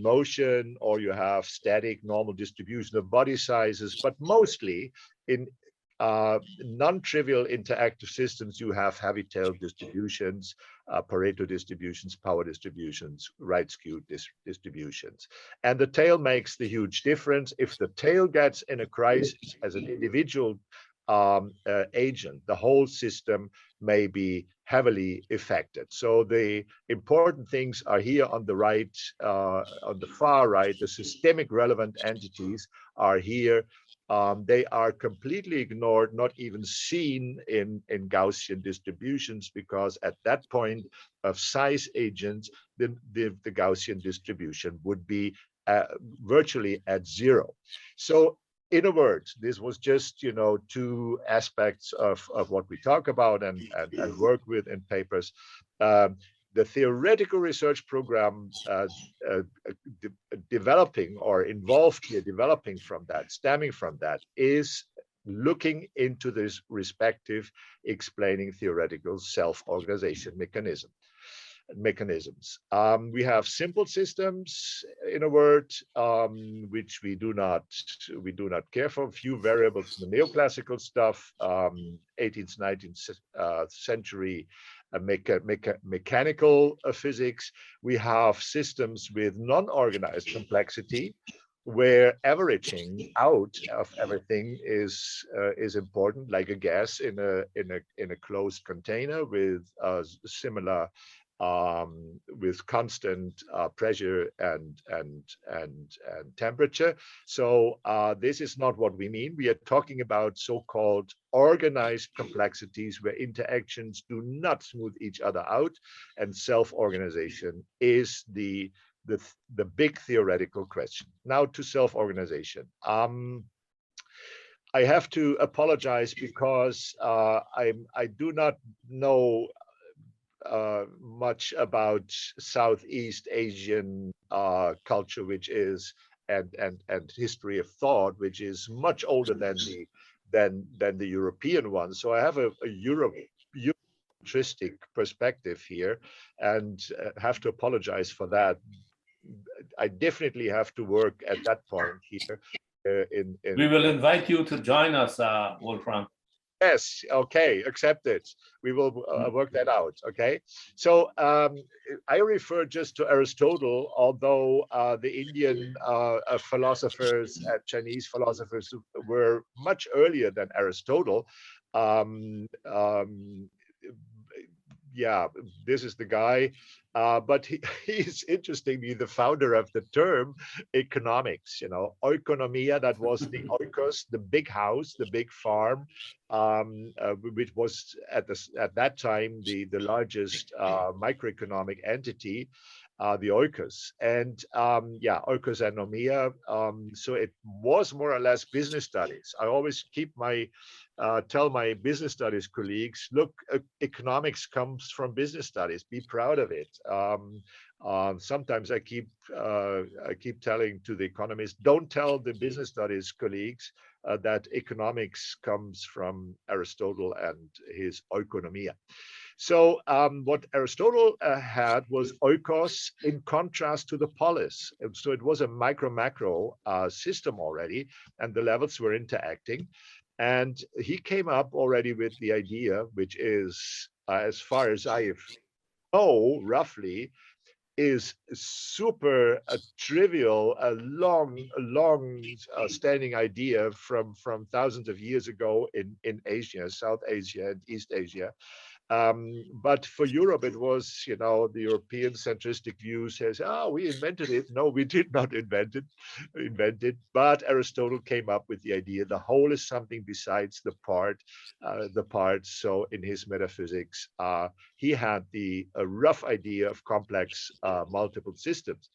motion, or you have static normal distribution of body sizes, but mostly in non-trivial interactive systems, you have heavy-tailed distributions, Pareto distributions, power distributions, right-skewed distributions. And the tail makes the huge difference. If the tail gets in a crisis as an individual agent, the whole system may be heavily affected. So the important things are here on the right, on the far right. The systemic relevant entities are here. They are completely ignored, not even seen in Gaussian distributions, because at that point of size agents, the Gaussian distribution would be virtually at zero. So in a word, this was just, two aspects of what we talk about and work with in papers. The theoretical research program developing or involved here, developing from that, stemming from that, is looking into this respective explaining theoretical self-organization mechanisms. We have simple systems, in a word, which we do not care for. Few variables in the neoclassical stuff, 18th, 19th century mechanical physics. We have systems with non-organized complexity, where averaging out of everything is important, like a gas in a closed container with similar with constant pressure and temperature. So this is not what we mean. We are talking about so-called organized complexities where interactions do not smooth each other out, and self-organization is the big theoretical question. Now to self-organization. I have to apologize because I do not know much about Southeast Asian culture, which is and history of thought, which is much older than the European one. So I have a Eurocentristic perspective here, and have to apologize for that. I definitely have to work at that point here. We will invite you to join us, Wolfram. Yes, okay, accepted. We will work that out, okay? So I refer just to Aristotle, although the Indian philosophers and Chinese philosophers were much earlier than Aristotle. Yeah, this is the guy, but he's interestingly the founder of the term economics, oikonomia. That was the oikos, the big house, the big farm, which was at that time the largest microeconomic entity, the oikos. And yeah, oikonomia. So it was more or less business studies. I always keep tell my business studies colleagues, look, economics comes from business studies. Be proud of it. Sometimes I keep telling to the economists, don't tell the business studies colleagues that economics comes from Aristotle and his oikonomia. So what Aristotle had was oikos in contrast to the polis. So it was a micro-macro system already, and the levels were interacting. And he came up already with the idea, which is, as far as I have know roughly is super trivial, a long standing idea from thousands of years ago in Asia, South Asia and East Asia. But for Europe, it was, the European centristic view says, we invented it. No, we did not invent it. But Aristotle came up with the idea the whole is something besides the part. So in his metaphysics, he had a rough idea of complex multiple systems.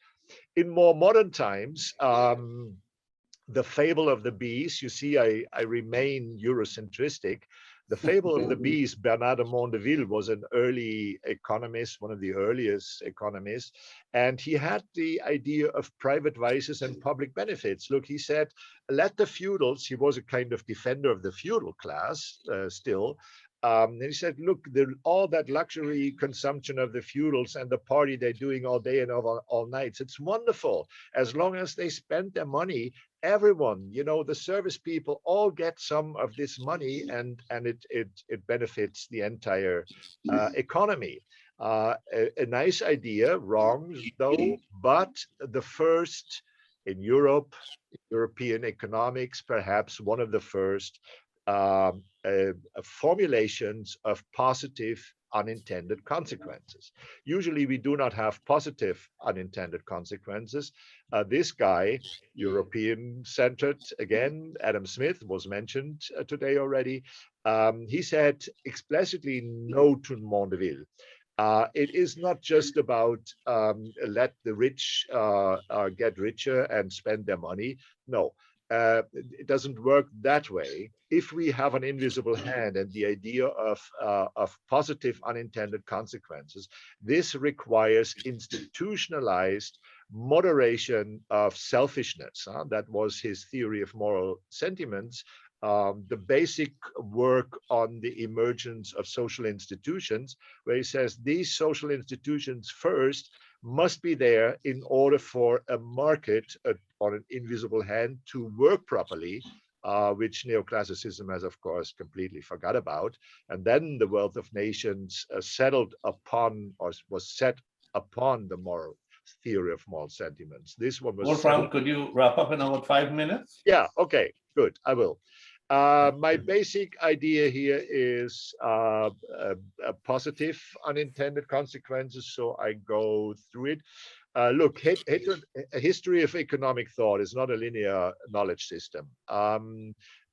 In more modern times, the fable of the bees, you see, I remain Eurocentristic. The fable of the bees, Bernard de Mondeville was an early economist, one of the earliest economists, and he had the idea of private vices and public benefits. Look, he said, let the feudals, he was a kind of defender of the feudal class still, and he said, look, all that luxury consumption of the feudals and the party they're doing all day and all nights, it's wonderful. As long as they spend their money, everyone, the service people all get some of this money, and it benefits the entire economy. A nice idea, wrong though, but the first in Europe, European economics, perhaps one of the first formulations of positive unintended consequences. Usually we do not have positive unintended consequences. This guy, European-centered, again, Adam Smith was mentioned today already. He said explicitly no to Mondeville. It is not just about let the rich get richer and spend their money. No, it doesn't work that way. If we have an invisible hand and the idea of positive unintended consequences, this requires institutionalized moderation of selfishness. That was his theory of moral sentiments. The basic work on the emergence of social institutions, where he says these social institutions first must be there in order for a market on an invisible hand to work properly, which neoclassicism has, of course, completely forgot about. And then the wealth of nations settled upon, or was set upon, the moral theory of moral sentiments. This one was Wolfram, could you wrap up in about 5 minutes? Yeah, okay, good, I will. My basic idea here is a positive unintended consequences, so I go through it. Look, a history of economic thought is not a linear knowledge system.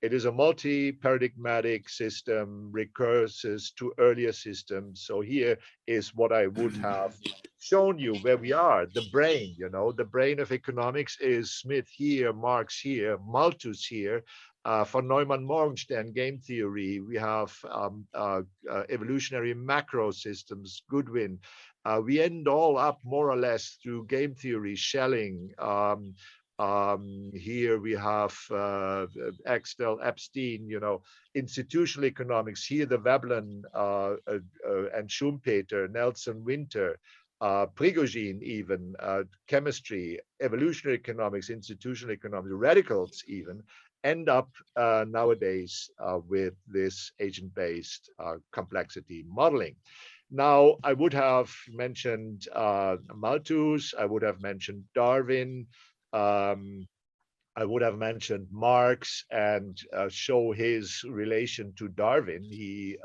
It is a multi-paradigmatic system, recurses to earlier systems. So here is what I would have shown you where we are. The brain, the brain of economics is Smith here, Marx here, Malthus here. For Neumann-Morgenstern game theory, we have evolutionary macro systems, Goodwin. We end all up more or less through game theory, Schelling. Here we have Axtell, Epstein, institutional economics. Here the Veblen and Schumpeter, Nelson Winter, Prigogine even, chemistry, evolutionary economics, institutional economics, radicals even, end up nowadays with this agent-based complexity modeling. Now, I would have mentioned Malthus, I would have mentioned Darwin, I would have mentioned Marx and show his relation to Darwin. He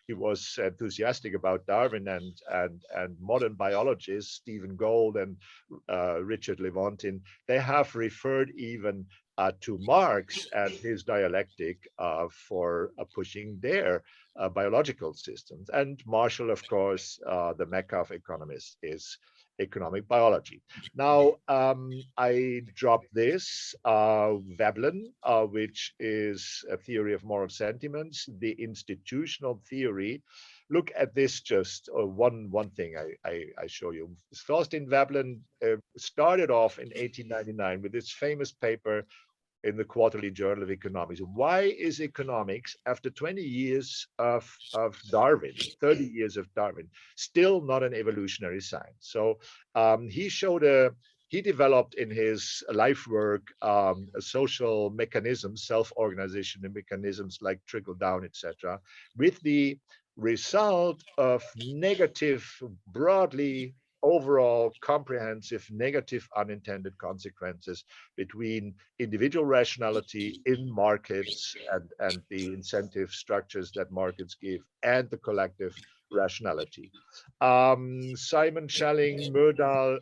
was enthusiastic about Darwin and modern biologists, Stephen Gould and Richard Lewontin. They have referred even to Marx and his dialectic for pushing their biological systems. And Marshall, of course, the Mecca of economists, is economic biology. Now, I dropped this, Veblen, which is a theory of moral sentiments, the institutional theory. Look at this, just one thing I show you. Thorstein Veblen started off in 1899 with this famous paper in the Quarterly Journal of Economics. Why is economics, after 20 years of Darwin, 30 years of Darwin, still not an evolutionary science? So he showed he developed in his life work social mechanisms, self-organization mechanisms like trickle down, etc., with the result of negative, broadly overall comprehensive negative unintended consequences between individual rationality in markets and the incentive structures that markets give and the collective rationality. Simon Schelling, Myrdal,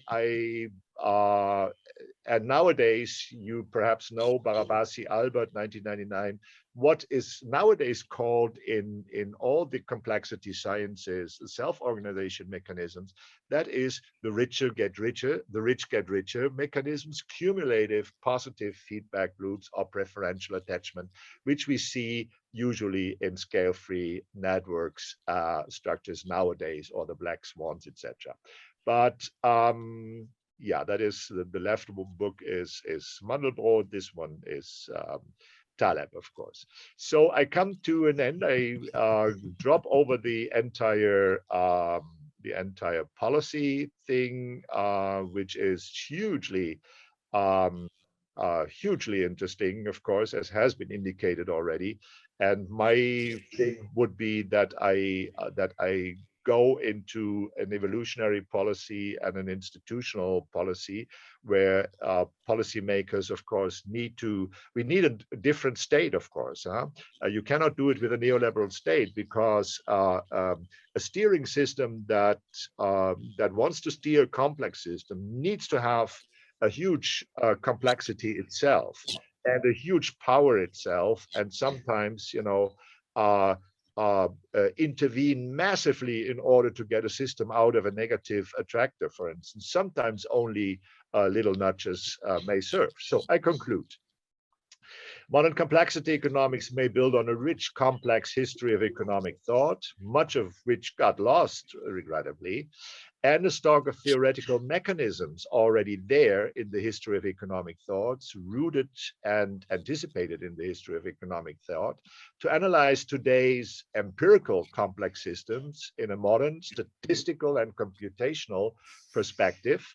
and nowadays you perhaps know Barabasi Albert, 1999, what is nowadays called in all the complexity sciences, self-organization mechanisms, that is the richer get richer, the rich get richer mechanisms, cumulative positive feedback loops or preferential attachment, which we see usually in scale-free networks structures nowadays, or the black swans, etc. But yeah, that is the left book is Mandelbrot. This one is Taleb, of course. So I come to an end. I drop over the entire policy thing, which is hugely interesting, of course, as has been indicated already. And my thing would be that I go into an evolutionary policy and an institutional policy where policymakers, of course, we need a different state, of course. You cannot do it with a neoliberal state, because a steering system that wants to steer a complex system needs to have a huge complexity itself and a huge power itself, and sometimes, intervene massively in order to get a system out of a negative attractor, for instance. Sometimes only little nudges may serve. So I conclude. Modern complexity economics may build on a rich, complex history of economic thought, much of which got lost, regrettably, and a stock of theoretical mechanisms already there in the history of economic thoughts, rooted and anticipated in the history of economic thought, to analyze today's empirical complex systems in a modern statistical and computational perspective,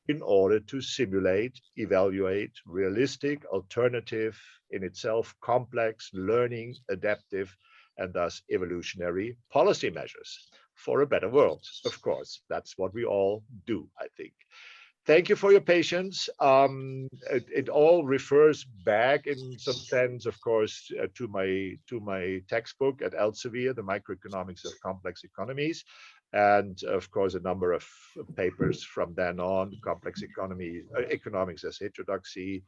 in order to simulate, evaluate realistic, alternative, in itself complex, learning, adaptive, and thus evolutionary policy measures for a better world. Of course, that's what we all do, I think. Thank you for your patience. It all refers back in some sense, of course, to my textbook at Elsevier, The Microeconomics of Complex Economies. And of course, a number of papers from then on, Complex Economics as Heterodoxy,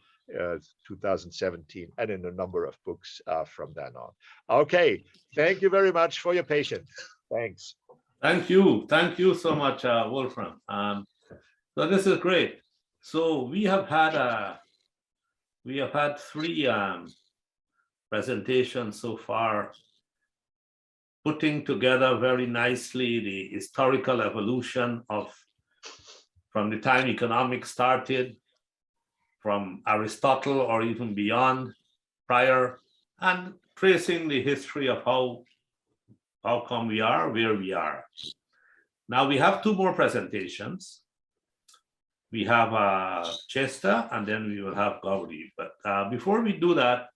2017, and in a number of books from then on. Okay, thank you very much for your patience. Thanks. Thank you so much, Wolfram. So this is great. So we have had three presentations so far, putting together very nicely the historical evolution from the time economics started, from Aristotle or even beyond, prior, and tracing the history of how come we are where we are. Now we have two more presentations. We have Cheshtha, and then we will have Gowri. But before we do that,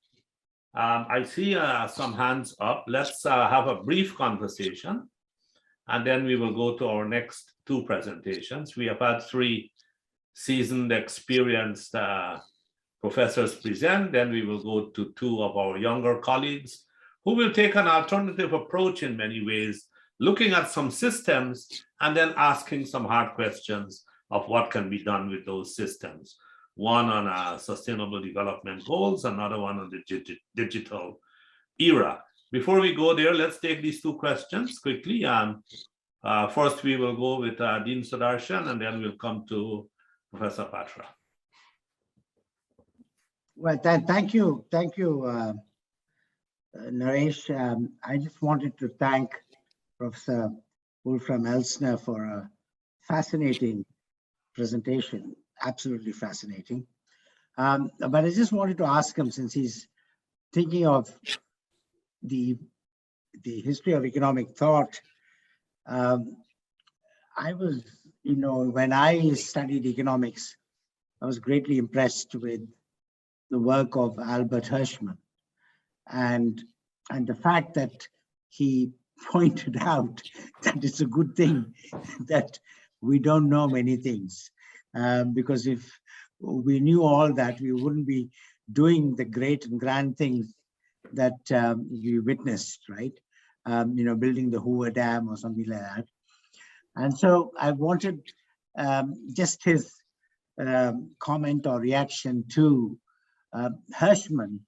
I see some hands up. Let's have a brief conversation, and then we will go to our next two presentations. We have had three seasoned, experienced professors present. Then we will go to two of our younger colleagues who will take an alternative approach in many ways, looking at some systems and then asking some hard questions of what can be done with those systems. One on sustainable development goals, another one on the digital era. Before we go there, let's take these two questions quickly. First, we will go with Dean Sudarshan, and then we'll come to Professor Patra. Well, thank you, Naresh. I just wanted to thank Professor Wolfram Elsner for a fascinating presentation, absolutely fascinating. But I just wanted to ask him, since he's thinking of the history of economic thought, I was, when I studied economics I was greatly impressed with the work of Albert Hirschman, and the fact that he pointed out that it's a good thing that we don't know many things, because if we knew all that, we wouldn't be doing the great and grand things that we witnessed, right? Building the Hoover Dam or something like that. And so I wanted just his comment or reaction to Hirschman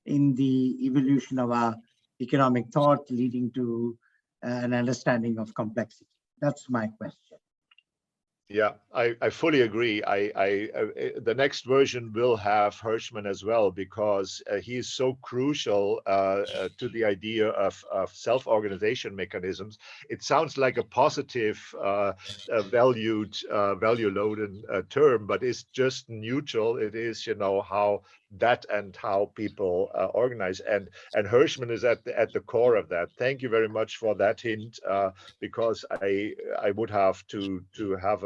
in the evolution of our economic thought leading to an understanding of complexity. That's my question. Yeah, I fully agree. The next version will have Hirschman as well, because he is so crucial to the idea of self-organization mechanisms. It sounds like a positive value-loaded term, but it's just neutral. It is, how that and how people organize, and Hirschman is at the core of that. Thank you very much for that hint, because I would have to have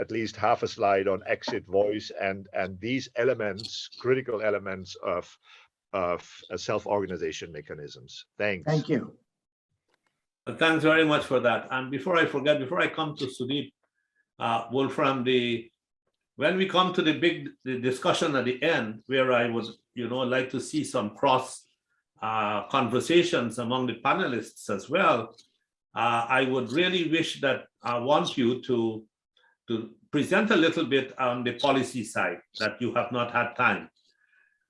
at least half a slide on exit voice and these elements, critical elements of self-organization mechanisms. Thanks. Thank you. Thanks very much for that. And before I forget, before I come to Sudeep, Wolfram, when we come to the discussion at the end, where I would, like to see some cross conversations among the panelists as well, I would really wish that I want you to present a little bit on the policy side that you have not had time.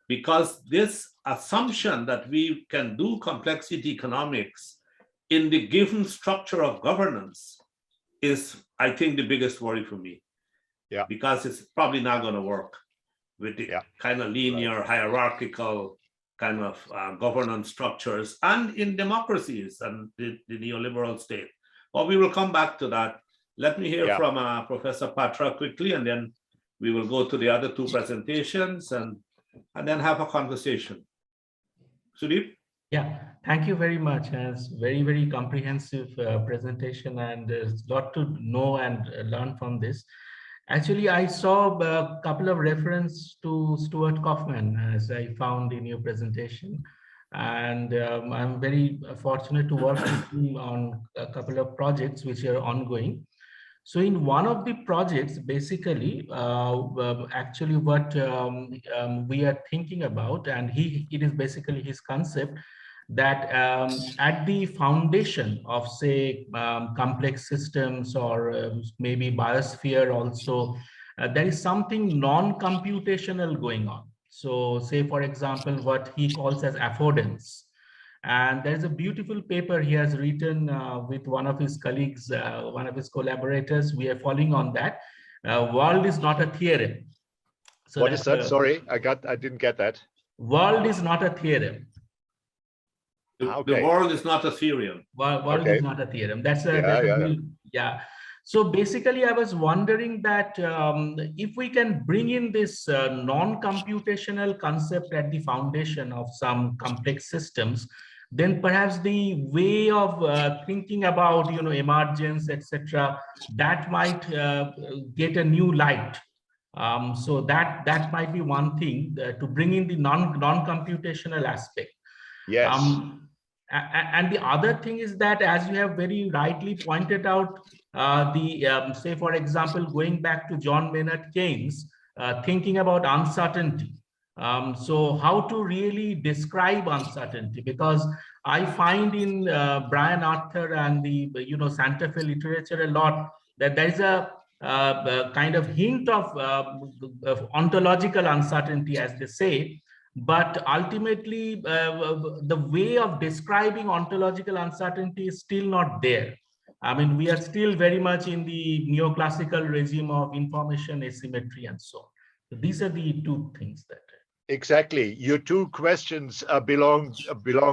Because this assumption that we can do complexity economics in the given structure of governance is, I think, the biggest worry for me. Yeah. Because it's probably not going to work with the kind of linear, hierarchical kind of governance structures and in democracies and the neoliberal state. But we will come back to that. Let me hear from Professor Patra quickly, and then we will go to the other two presentations and then have a conversation. Sudeep? Yeah, thank you very much. It's very, very comprehensive presentation, and there's a lot to know and learn from this. Actually, I saw a couple of references to Stuart Kaufman, as I found in your presentation. And I'm very fortunate to work with him on a couple of projects which are ongoing. So in one of the projects, basically, actually what we are thinking about, and it is basically his concept, that at the foundation of, say, complex systems or maybe biosphere also, there is something non-computational going on. So say, for example, what he calls as affordance. And there's a beautiful paper he has written with one of his colleagues, one of his collaborators. We are following on that. World is not a theorem. So what is that? Sorry, I didn't get that. World is not a theorem. The world is not a theorem. World is not a theorem. That's a yeah. So basically, I was wondering that if we can bring in this non-computational concept at the foundation of some complex systems, then perhaps the way of thinking about, emergence, etc., that might get a new light. So that might be one thing to bring in the non-computational aspect. Yes. And the other thing is that, as you have very rightly pointed out, say, for example, going back to John Maynard Keynes, thinking about uncertainty. So how to really describe uncertainty, because I find in Brian Arthur and the Santa Fe literature a lot that there is a kind of hint of ontological uncertainty, as they say. But ultimately, the way of describing ontological uncertainty is still not there. I mean, we are still very much in the neoclassical regime of information asymmetry and so on. So these are the two things that. Exactly. Your two questions belong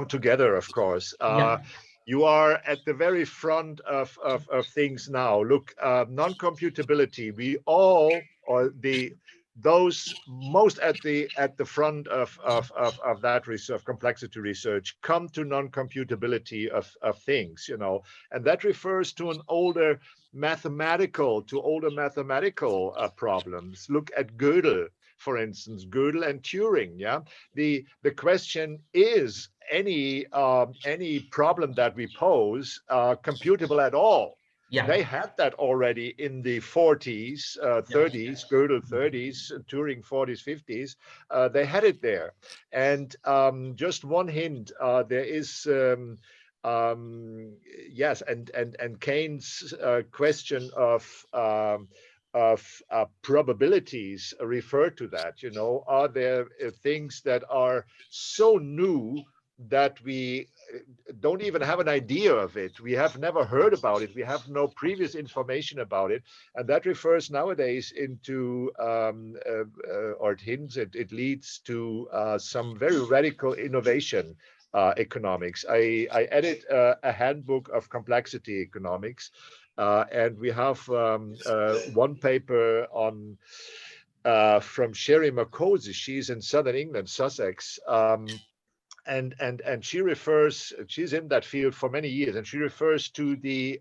together, of course. You are at the very front of things now. Look, non-computability, we all, or the those most at the front of that research, complexity research, come to non-computability of things, you know, and that refers to older mathematical problems. Look at Gödel, for instance, Gödel and Turing. Yeah, the question is any problem that we pose computable at all? Yeah. They had that already in the 40s, 30s, Gödel 30s, Turing 40s, 50s. They had it there. And just one hint, there is, yes, and Keynes' question of probabilities refer to that. You know, are there things that are so new that we don't even have an idea of it? We have never heard about it. We have no previous information about it. And that refers nowadays into, or it hints, it leads to some very radical innovation economics. I edit a handbook of complexity economics, and we have one paper on from Sherry Makosi. She's in Southern England, Sussex. And she refers, she's in that field for many years, and she refers to the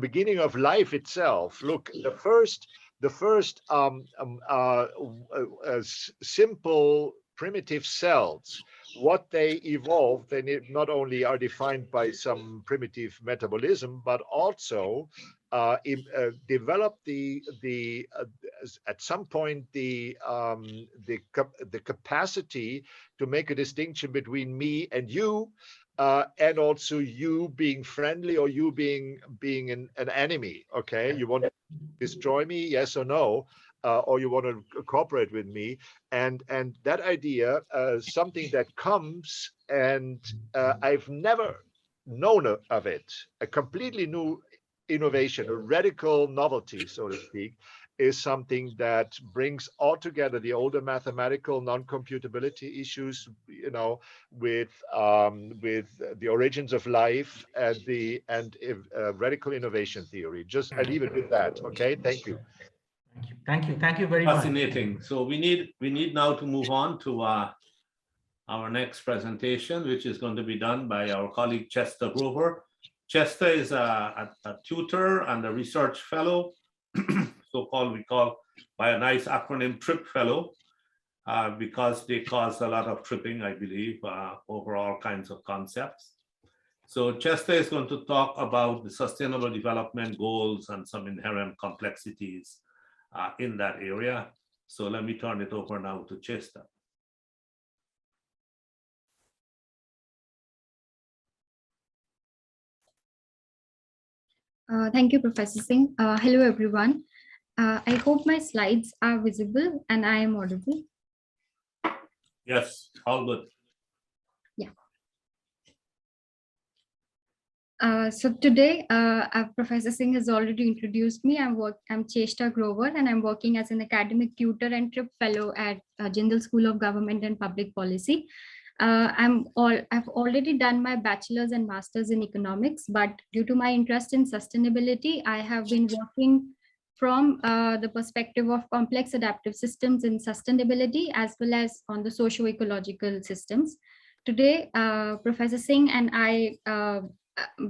beginning of life itself. Look, the first simple primitive cells, what they evolved, they not only are defined by some primitive metabolism, but also develop at some point the capacity to make a distinction between me and you, and also you being friendly or you being an enemy. Okay, you want to destroy me, yes or no, or you want to cooperate with me, and that idea, something that comes, and I've never known of it, a completely new innovation, a radical novelty, so to speak, is something that brings all together the older mathematical non-computability issues, you know, with the origins of life and radical innovation theory. Just I leave it with that. Okay, thank you. Thank you very much. Fascinating. So we need now to move on to our next presentation, which is going to be done by our colleague Cheshtha Grover. Cheshtha is a tutor and a research fellow, we call by a nice acronym TRIP fellow, because they cause a lot of tripping, I believe, over all kinds of concepts. So Cheshtha is going to talk about the Sustainable Development Goals and some inherent complexities in that area. So let me turn it over now to Cheshtha. Thank you, Professor Singh. Hello, everyone. I hope my slides are visible and I am audible. Yes, all good. Yeah. So today, Professor Singh has already introduced me. I'm Cheshtha Grover, and I'm working as an academic tutor and TRIP fellow at Jindal School of Government and Public Policy. I've already done my bachelor's and master's in economics, but due to my interest in sustainability, I have been working from the perspective of complex adaptive systems in sustainability, as well as on the socio-ecological systems. Today, Professor Singh and I,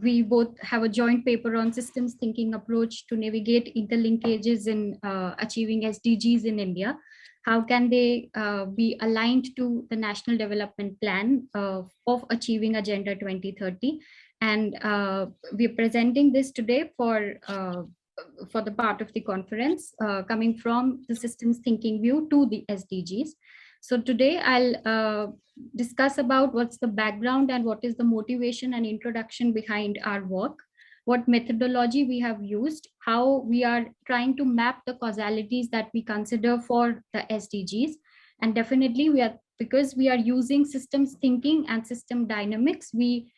we both have a joint paper on systems thinking approach to navigate interlinkages in achieving SDGs in India. How can they be aligned to the National Development Plan of achieving Agenda 2030? And we're presenting this today for the part of the conference, coming from the systems thinking view to the SDGs. So today I'll discuss about what's the background and what is the motivation and introduction behind our work, what methodology we have used, how we are trying to map the causalities that we consider for the SDGs. And definitely because we are using systems thinking and system dynamics, we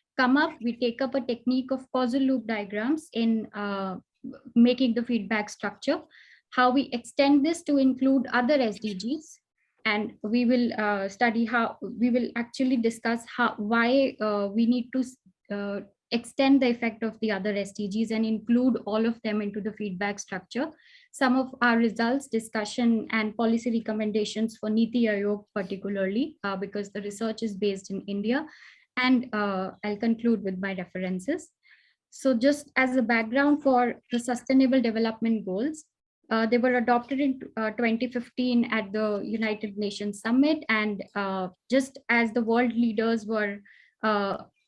take up a technique of causal loop diagrams in making the feedback structure, how we extend this to include other SDGs. And we will study how we will actually discuss why we need to extend the effect of the other SDGs and include all of them into the feedback structure. Some of our results, discussion, and policy recommendations for Niti Aayog particularly, because the research is based in India. And I'll conclude with my references. So just as a background for the Sustainable Development Goals, they were adopted in 2015 at the United Nations Summit. And just as the world leaders were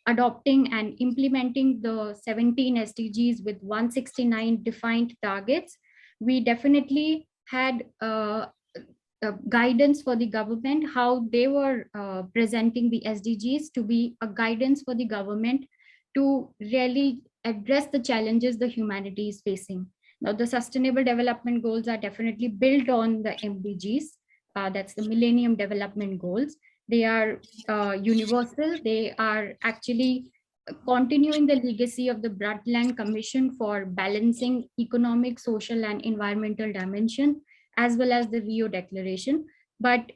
adopting and implementing the 17 SDGs with 169 defined targets, we definitely had guidance for the government, how they were presenting the SDGs to be a guidance for the government to really address the challenges the humanity is facing. Now, the Sustainable Development Goals are definitely built on the MDGs. That's the Millennium Development Goals. They are universal. They are actually continuing the legacy of the Brundtland Commission for balancing economic, social, and environmental dimension, as well as the Rio Declaration. But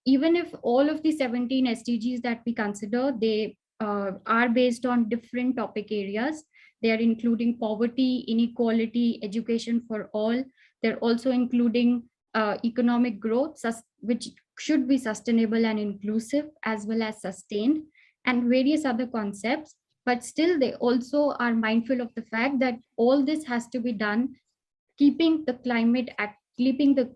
even if all of the 17 SDGs that we consider, they are based on different topic areas. They are including poverty, inequality, education for all. They're also including economic growth, which should be sustainable and inclusive, as well as sustained, and various other concepts. But still, they also are mindful of the fact that all this has to be done keeping the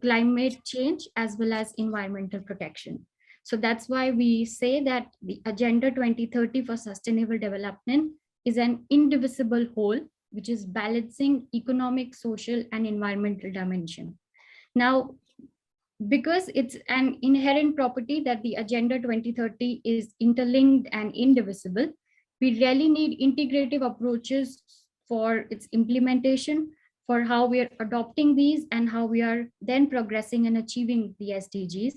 climate change as well as environmental protection. So that's why we say that the Agenda 2030 for Sustainable Development is an indivisible whole, which is balancing economic, social, and environmental dimension. Now, because it's an inherent property that the Agenda 2030 is interlinked and indivisible, we really need integrative approaches for its implementation, for how we are adopting these and how we are then progressing and achieving the SDGs.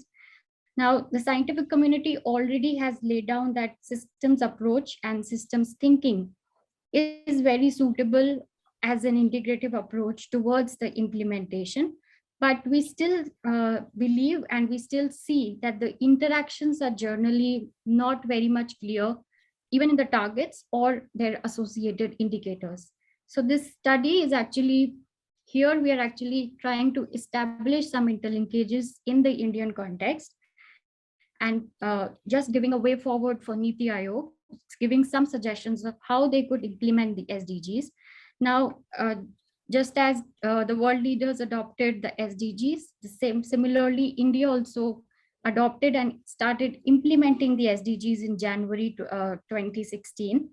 Now, the scientific community already has laid down that systems approach and systems thinking is very suitable as an integrative approach towards the implementation. But we still believe and we still see that the interactions are generally not very much clear, even in the targets or their associated indicators. So this study is actually, here we are actually trying to establish some interlinkages in the Indian context and just giving a way forward for Niti Aayog, giving some suggestions of how they could implement the SDGs. Now, just as the world leaders adopted the SDGs, similarly, India also adopted and started implementing the SDGs in January 2016.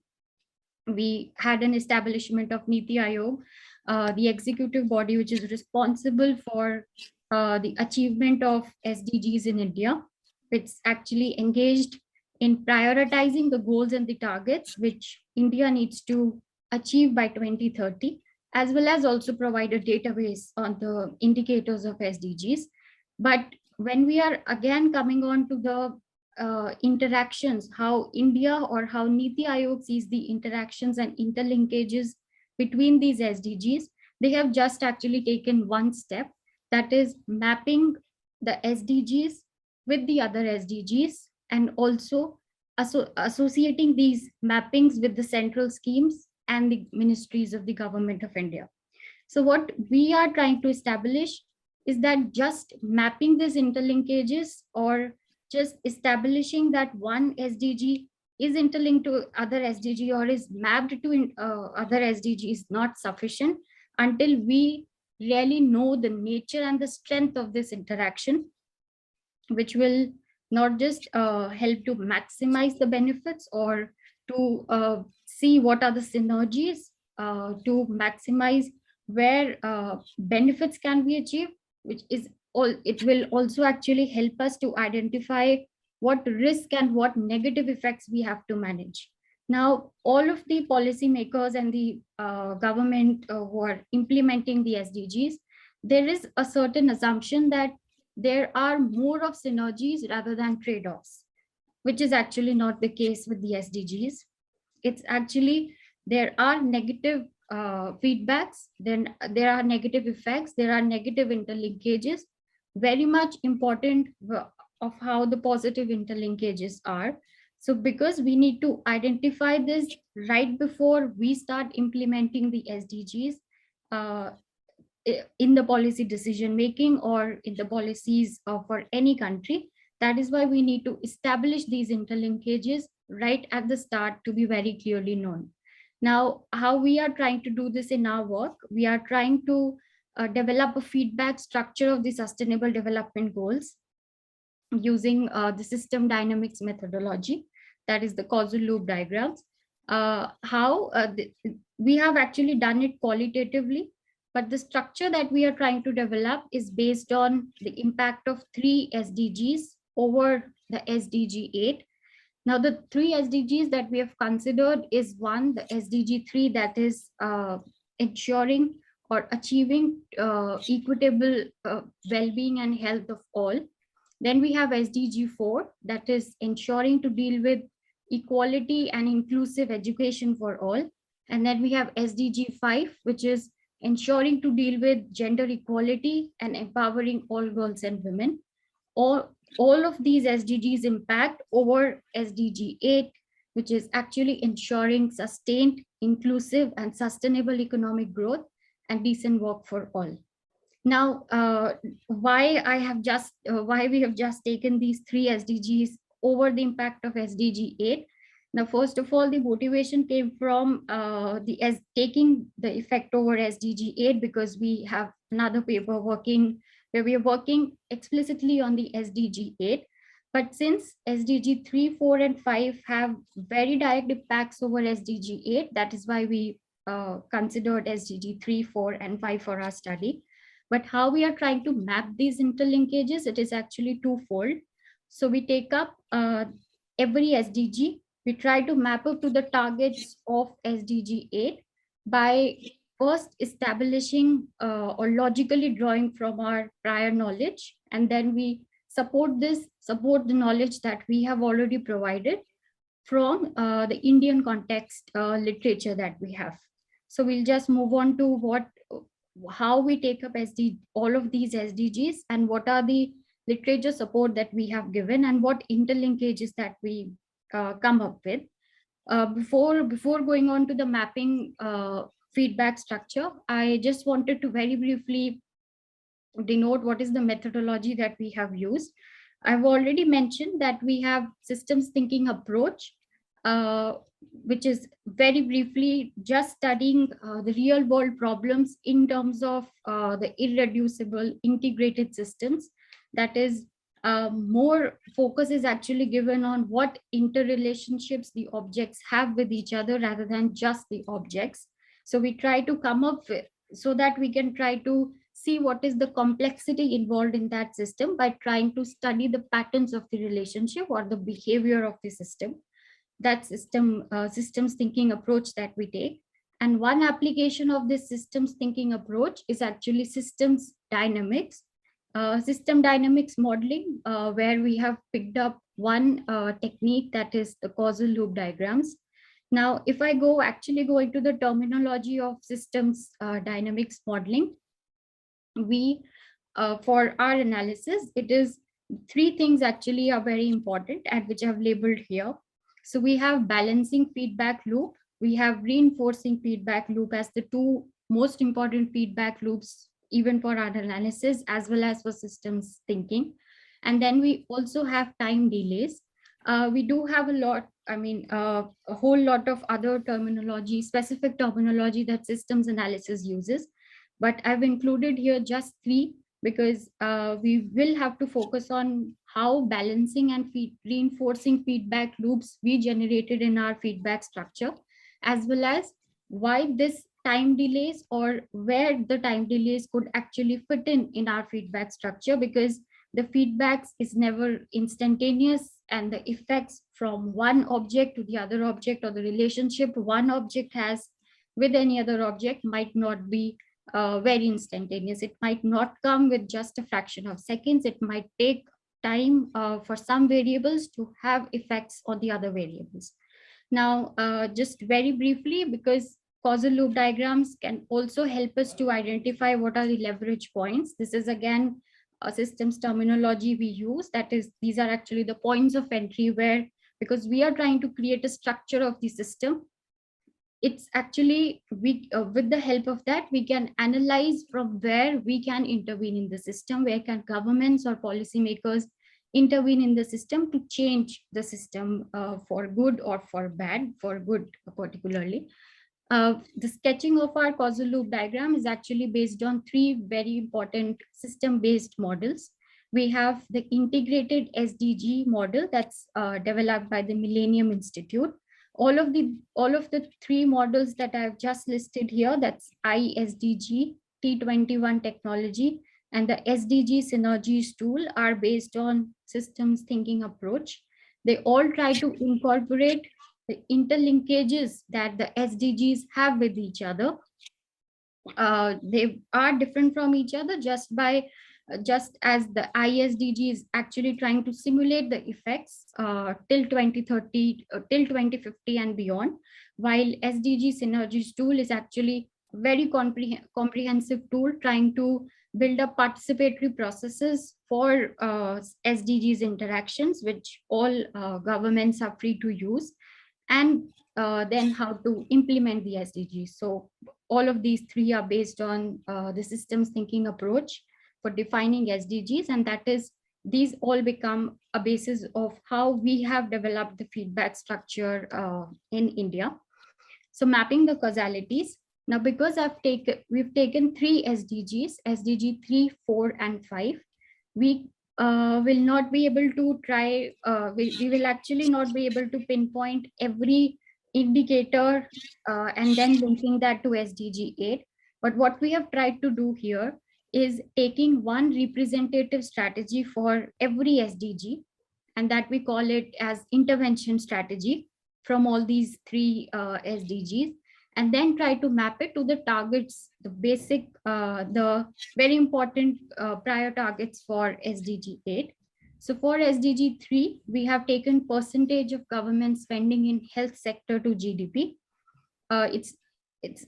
We had an establishment of Niti Aayog, the executive body which is responsible for the achievement of SDGs in India. It's actually engaged in prioritizing the goals and the targets which India needs to achieve by 2030, as well as also provide a database on the indicators of SDGs. But when we are again coming on to the interactions, how India or how Niti Aayog sees the interactions and interlinkages between these SDGs, they have just actually taken one step, that is mapping the SDGs with the other SDGs and also associating these mappings with the central schemes and the ministries of the government of India. So what we are trying to establish is that just mapping these interlinkages or just establishing that one SDG is interlinked to other SDG or is mapped to other SDG is not sufficient until we really know the nature and the strength of this interaction, which will not just help to maximize the benefits or to see what are the synergies to maximize where benefits can be achieved, which is all. It will also actually help us to identify what risk and what negative effects we have to manage. Now, all of the policymakers and the government who are implementing the SDGs, there is a certain assumption that there are more of synergies rather than trade-offs, which is actually not the case with the SDGs. It's actually, there are negative feedbacks, then there are negative effects, there are negative interlinkages, very much important of how the positive interlinkages are. So because we need to identify this right before we start implementing the SDGs in the policy decision making or in the policies for any country, that is why we need to establish these interlinkages right at the start to be very clearly known. Now, how we are trying to do this in our work, we are trying to develop a feedback structure of the Sustainable Development Goals using the system dynamics methodology, that is the causal loop diagrams. We have actually done it qualitatively, but the structure that we are trying to develop is based on the impact of 3 SDGs over the SDG 8. Now, the 3 SDGs that we have considered is one, the SDG 3, that is ensuring or achieving equitable well-being and health of all. Then we have SDG 4, that is ensuring to deal with equality and inclusive education for all. And then we have SDG 5, which is ensuring to deal with gender equality and empowering all girls and women. All of these SDGs impact over SDG 8, which is actually ensuring sustained, inclusive, and sustainable economic growth and decent work for all. Now, why we have just taken these 3 SDGs over the impact of SDG 8. Now, first of all, the motivation came from taking the effect over SDG 8 because we have another paper working where we are working explicitly on the SDG 8. But since SDG 3, 4, and 5 have very direct impacts over SDG 8, that is why we considered SDG 3, 4, and 5 for our study. But how we are trying to map these interlinkages, it is actually twofold. So we take up every SDG, we try to map up to the targets of SDG 8 by first establishing or logically drawing from our prior knowledge, and then we support the knowledge that we have already provided from the Indian context literature that we have. So we'll just move on to how we take up all of these SDGs and what are the literature support that we have given and what interlinkages that we come up with. Before going on to the mapping feedback structure, I just wanted to very briefly denote what is the methodology that we have used. I've already mentioned that we have systems thinking approach, which is very briefly just studying the real world problems in terms of the irreducible integrated systems. That is, more focus is actually given on what interrelationships the objects have with each other rather than just the objects. So we try to come up with, so that we can try to see what is the complexity involved in that system by trying to study the patterns of the relationship or the behavior of the system. That systems thinking approach that we take. And one application of this systems thinking approach is actually systems dynamics. System dynamics modeling, where we have picked up one technique, that is the causal loop diagrams. Now, if I go into the terminology of systems dynamics modeling, we, for our analysis, it is 3 things actually are very important and which I've labeled here. So we have balancing feedback loop, we have reinforcing feedback loop as the 2 most important feedback loops, even for our analysis as well as for systems thinking. And then we also have time delays. We do have a whole lot of other terminology, specific terminology that systems analysis uses, but I've included here just 3 because we will have to focus on how balancing and reinforcing feedback loops we generated in our feedback structure, as well as why this time delays or where the time delays could actually fit in our feedback structure, because the feedbacks is never instantaneous and the effects from one object to the other object or the relationship one object has with any other object might not be very instantaneous. It might not come with just a fraction of seconds. It might take time for some variables to have effects on the other variables. Now, just very briefly, because causal loop diagrams can also help us to identify what are the leverage points. This is again a systems terminology we use. That is, these are actually the points of entry where because we are trying to create a structure of the system. It's actually, with the help of that, we can analyze from where we can intervene in the system, where can governments or policymakers intervene in the system to change the system for good or for bad, for good particularly. The sketching of our causal loop diagram is actually based on 3 very important system-based models. We have the integrated SDG model that's developed by the Millennium Institute. All of the 3 models that I've just listed here, that's ISDG, T21 technology, and the SDG synergies tool, are based on systems thinking approach. They all try to incorporate the interlinkages that the SDGs have with each other. They are different from each other just as the ISDG is actually trying to simulate the effects till 2030, till 2050 and beyond, while SDG synergies tool is actually very comprehensive tool trying to build up participatory processes for SDGs interactions, which all governments are free to use, and then how to implement the SDGs. So all of these 3 are based on the systems thinking approach for defining SDGs, and that is, these all become a basis of how we have developed the feedback structure in India. So mapping the causalities. Now, because we've taken 3 SDGs, SDG 3, 4, and 5, we will not be able to try, we will actually not be able to pinpoint every indicator and then linking that to SDG 8. But what we have tried to do here is taking one representative strategy for every SDG, and that we call it as intervention strategy from all these 3 SDGs, and then try to map it to the targets, the basic, the very important prior targets for SDG 8. So for SDG 3, we have taken percentage of government spending in health sector to GDP.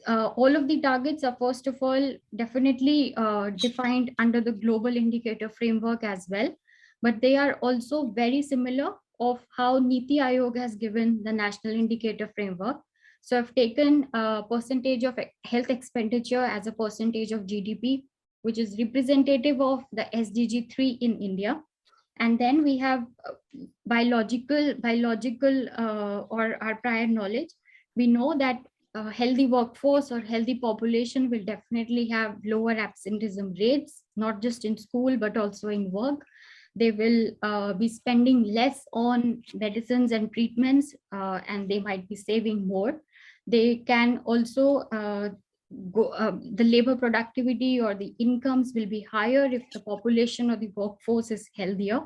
All of the targets are, first of all, definitely defined under the global indicator framework as well, but they are also very similar of how Niti Aayog has given the national indicator framework. So I've taken a percentage of health expenditure as a percentage of GDP, which is representative of the SDG 3 in India. And then we have biological or our prior knowledge. We know that a healthy workforce or healthy population will definitely have lower absenteeism rates, not just in school, but also in work. They will be spending less on medicines and treatments, and they might be saving more. They can also the labor productivity or the incomes will be higher if the population or the workforce is healthier.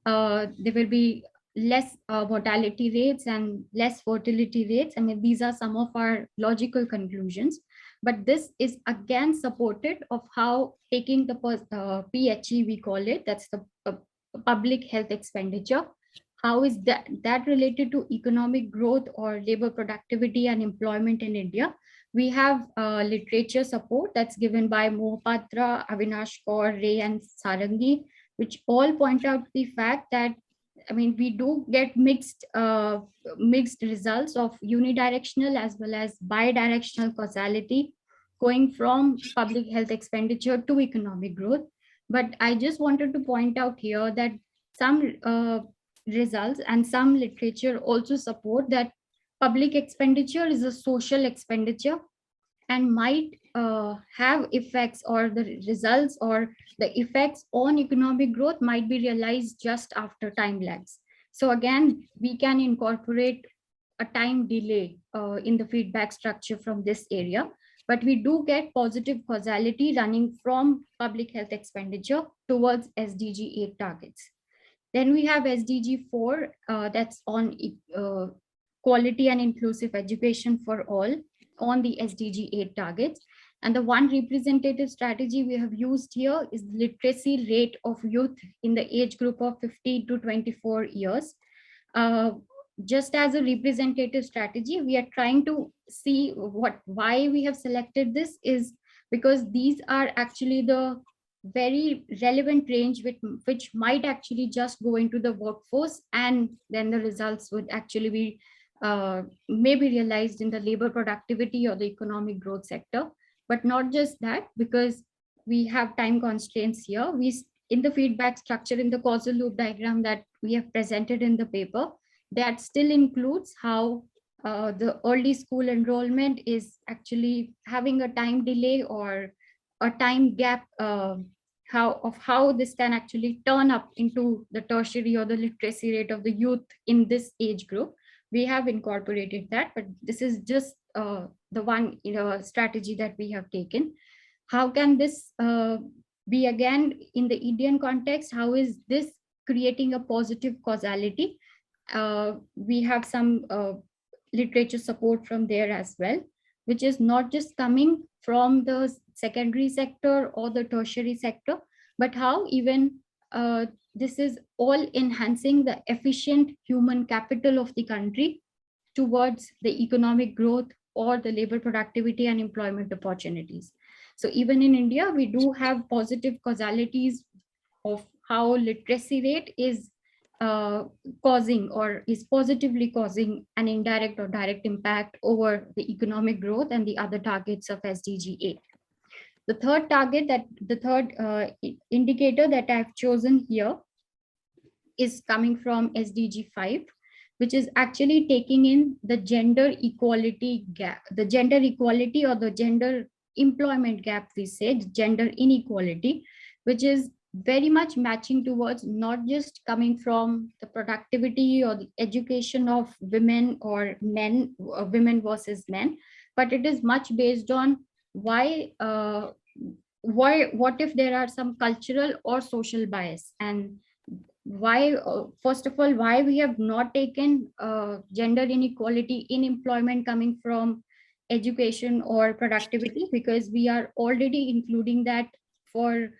There will be less mortality rates and less fertility rates. I mean, these are some of our logical conclusions, but this is again supported of how taking the PHE, we call it, that's the public health expenditure. How is that related to economic growth or labor productivity and employment in India? We have literature support that's given by Mohapatra, Avinash Kaur, Ray, and Sarangi, which all point out the fact that, I mean, we do get mixed results of unidirectional as well as bidirectional causality going from public health expenditure to economic growth. But I just wanted to point out here that some results and some literature also support that public expenditure is a social expenditure and might have effects, or the results or the effects on economic growth might be realized just after time lags. So again, we can incorporate a time delay in the feedback structure from this area, but we do get positive causality running from public health expenditure towards SDG 8 targets. Then we have SDG 4, that's on quality and inclusive education for all on the SDG 8 targets. And the one representative strategy we have used here is the literacy rate of youth in the age group of 15 to 24 years. Just as a representative strategy, we are trying to see why we have selected this is because these are actually the very relevant range which might actually just go into the workforce, and then the results would actually be maybe realized in the labor productivity or the economic growth sector. But not just that, because we have time constraints here. In the feedback structure, in the causal loop diagram that we have presented in the paper, that still includes how the early school enrollment is actually having a time delay or a time gap, how this can actually turn up into the tertiary or the literacy rate of the youth in this age group. We have incorporated that, but this is just the one strategy that we have taken. How can this be again in the Indian context? How is this creating a positive causality? We have some literature support from there as well, which is not just coming from the secondary sector or the tertiary sector, but how even this is all enhancing the efficient human capital of the country towards the economic growth or the labor productivity and employment opportunities. So even in India, we do have positive causalities of how literacy rate is causing or is positively causing an indirect or direct impact over the economic growth and the other targets of SDG 8. The third target, the third indicator that I've chosen here is coming from SDG 5, which is actually taking in the gender equality gap, the gender equality or the gender employment gap, we say, gender inequality, which is very much matching towards not just coming from the productivity or the education of women or men, women versus men, but it is much based on what if there are some cultural or social bias, and why, first of all, why we have not taken gender inequality in employment coming from education or productivity, because we are already including that for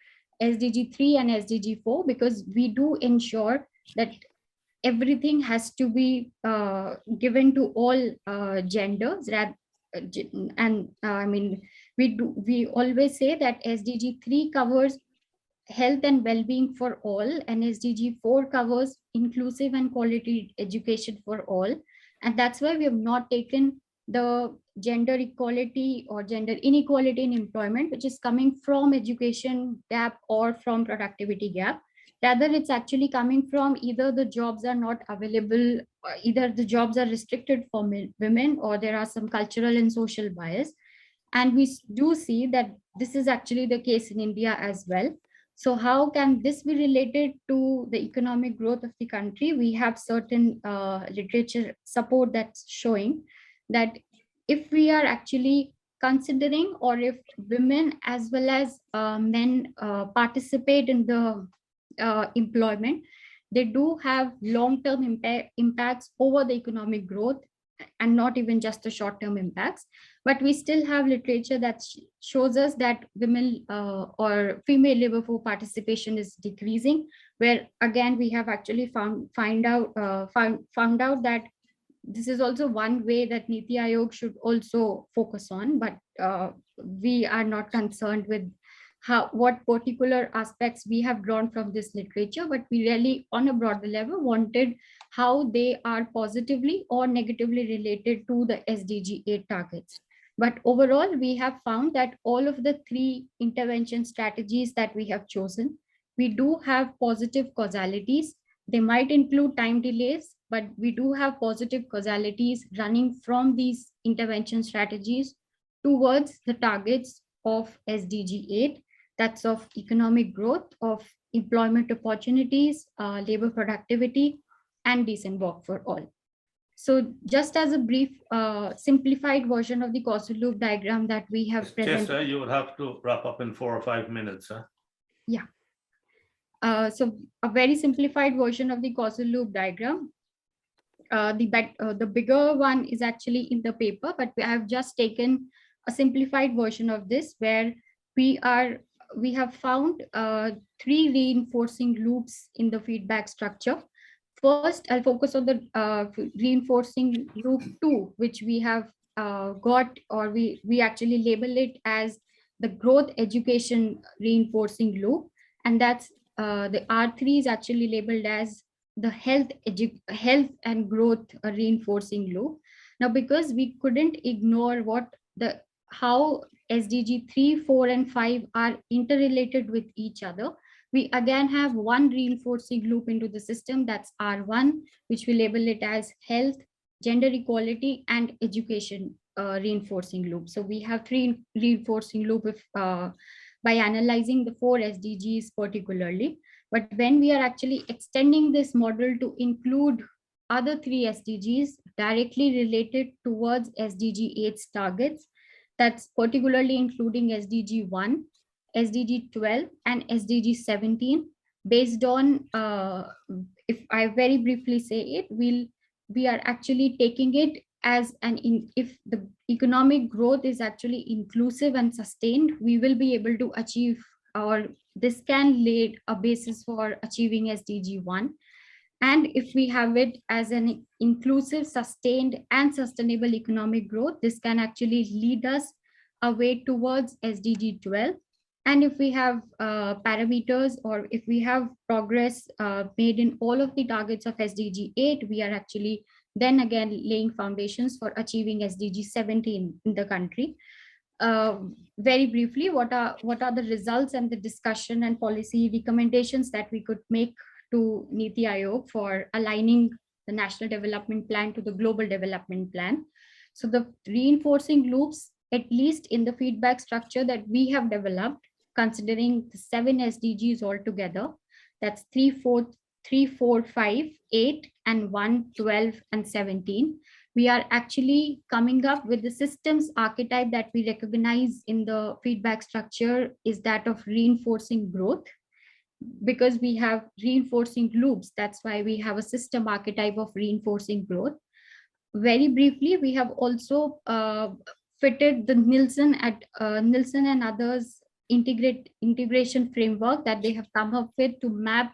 SDG 3 and SDG 4, because we do ensure that everything has to be given to all genders. And I mean, we always say that SDG 3 covers health and well-being for all, and SDG 4 covers inclusive and quality education for all. And that's why we have not taken the gender equality or gender inequality in employment, which is coming from education gap or from productivity gap. Rather, it's actually coming from either the jobs are not available, or either the jobs are restricted for women, or there are some cultural and social bias. And we do see that this is actually the case in India as well. So how can this be related to the economic growth of the country? We have certain literature support that's showing that if we are actually considering, or if women as well as men participate in the employment, they do have long-term impacts over the economic growth, and not even just the short-term impacts. But we still have literature that shows us that women or female labor force participation is decreasing, where again we have actually found out that this is also one way that Niti Aayog should also focus on, but we are not concerned with what particular aspects we have drawn from this literature, but we really on a broader level wanted how they are positively or negatively related to the SDG 8 targets. But overall, we have found that all of the 3 intervention strategies that we have chosen, we do have positive causalities. They might include time delays, but we do have positive causalities running from these intervention strategies towards the targets of SDG 8. That's of economic growth, of employment opportunities, labor productivity, and decent work for all. So just as a brief simplified version of the causal loop diagram that we have presented. Cheshtha, you would have to wrap up in 4 or 5 minutes. Huh? Yeah. So a very simplified version of the causal loop diagram. The bigger one is actually in the paper, but I have just taken a simplified version of this, where we have found 3 reinforcing loops in the feedback structure. First, I'll focus on the reinforcing loop 2, which we have got, or we actually label it as the growth education reinforcing loop. And that's the R3 is actually labeled as the health and growth reinforcing loop. Now, because we couldn't ignore how SDG 3, 4, and 5 are interrelated with each other, we again have one reinforcing loop into the system, that's R1, which we label it as health, gender equality, and education reinforcing loop. So we have three reinforcing loop by analyzing the 4 SDGs particularly. But when we are actually extending this model to include other 3 SDGs directly related towards SDG 8's targets, that's particularly including SDG 1, SDG 12, and SDG 17, based on, if I very briefly say it, we are actually taking it as if the economic growth is actually inclusive and sustained, we will be able to achieve, or this can lay a basis for achieving SDG 1. And if we have it as an inclusive, sustained, and sustainable economic growth, this can actually lead us away towards SDG 12. And if we have parameters, or if we have progress made in all of the targets of SDG 8, we are actually then again laying foundations for achieving SDG 17 in the country. Very briefly, what are the results and the discussion and policy recommendations that we could make to Niti Aayog for aligning the National Development Plan to the Global Development Plan? So the reinforcing loops, at least in the feedback structure that we have developed, considering the 7 SDGs altogether, that's 3, 4, 5, 8, and 1, 12, and 17. We are actually coming up with the systems archetype that we recognize in the feedback structure is that of reinforcing growth. Because we have reinforcing loops, that's why we have a system archetype of reinforcing growth. Very briefly, we have also fitted the Nielsen and others integration framework that they have come up with to map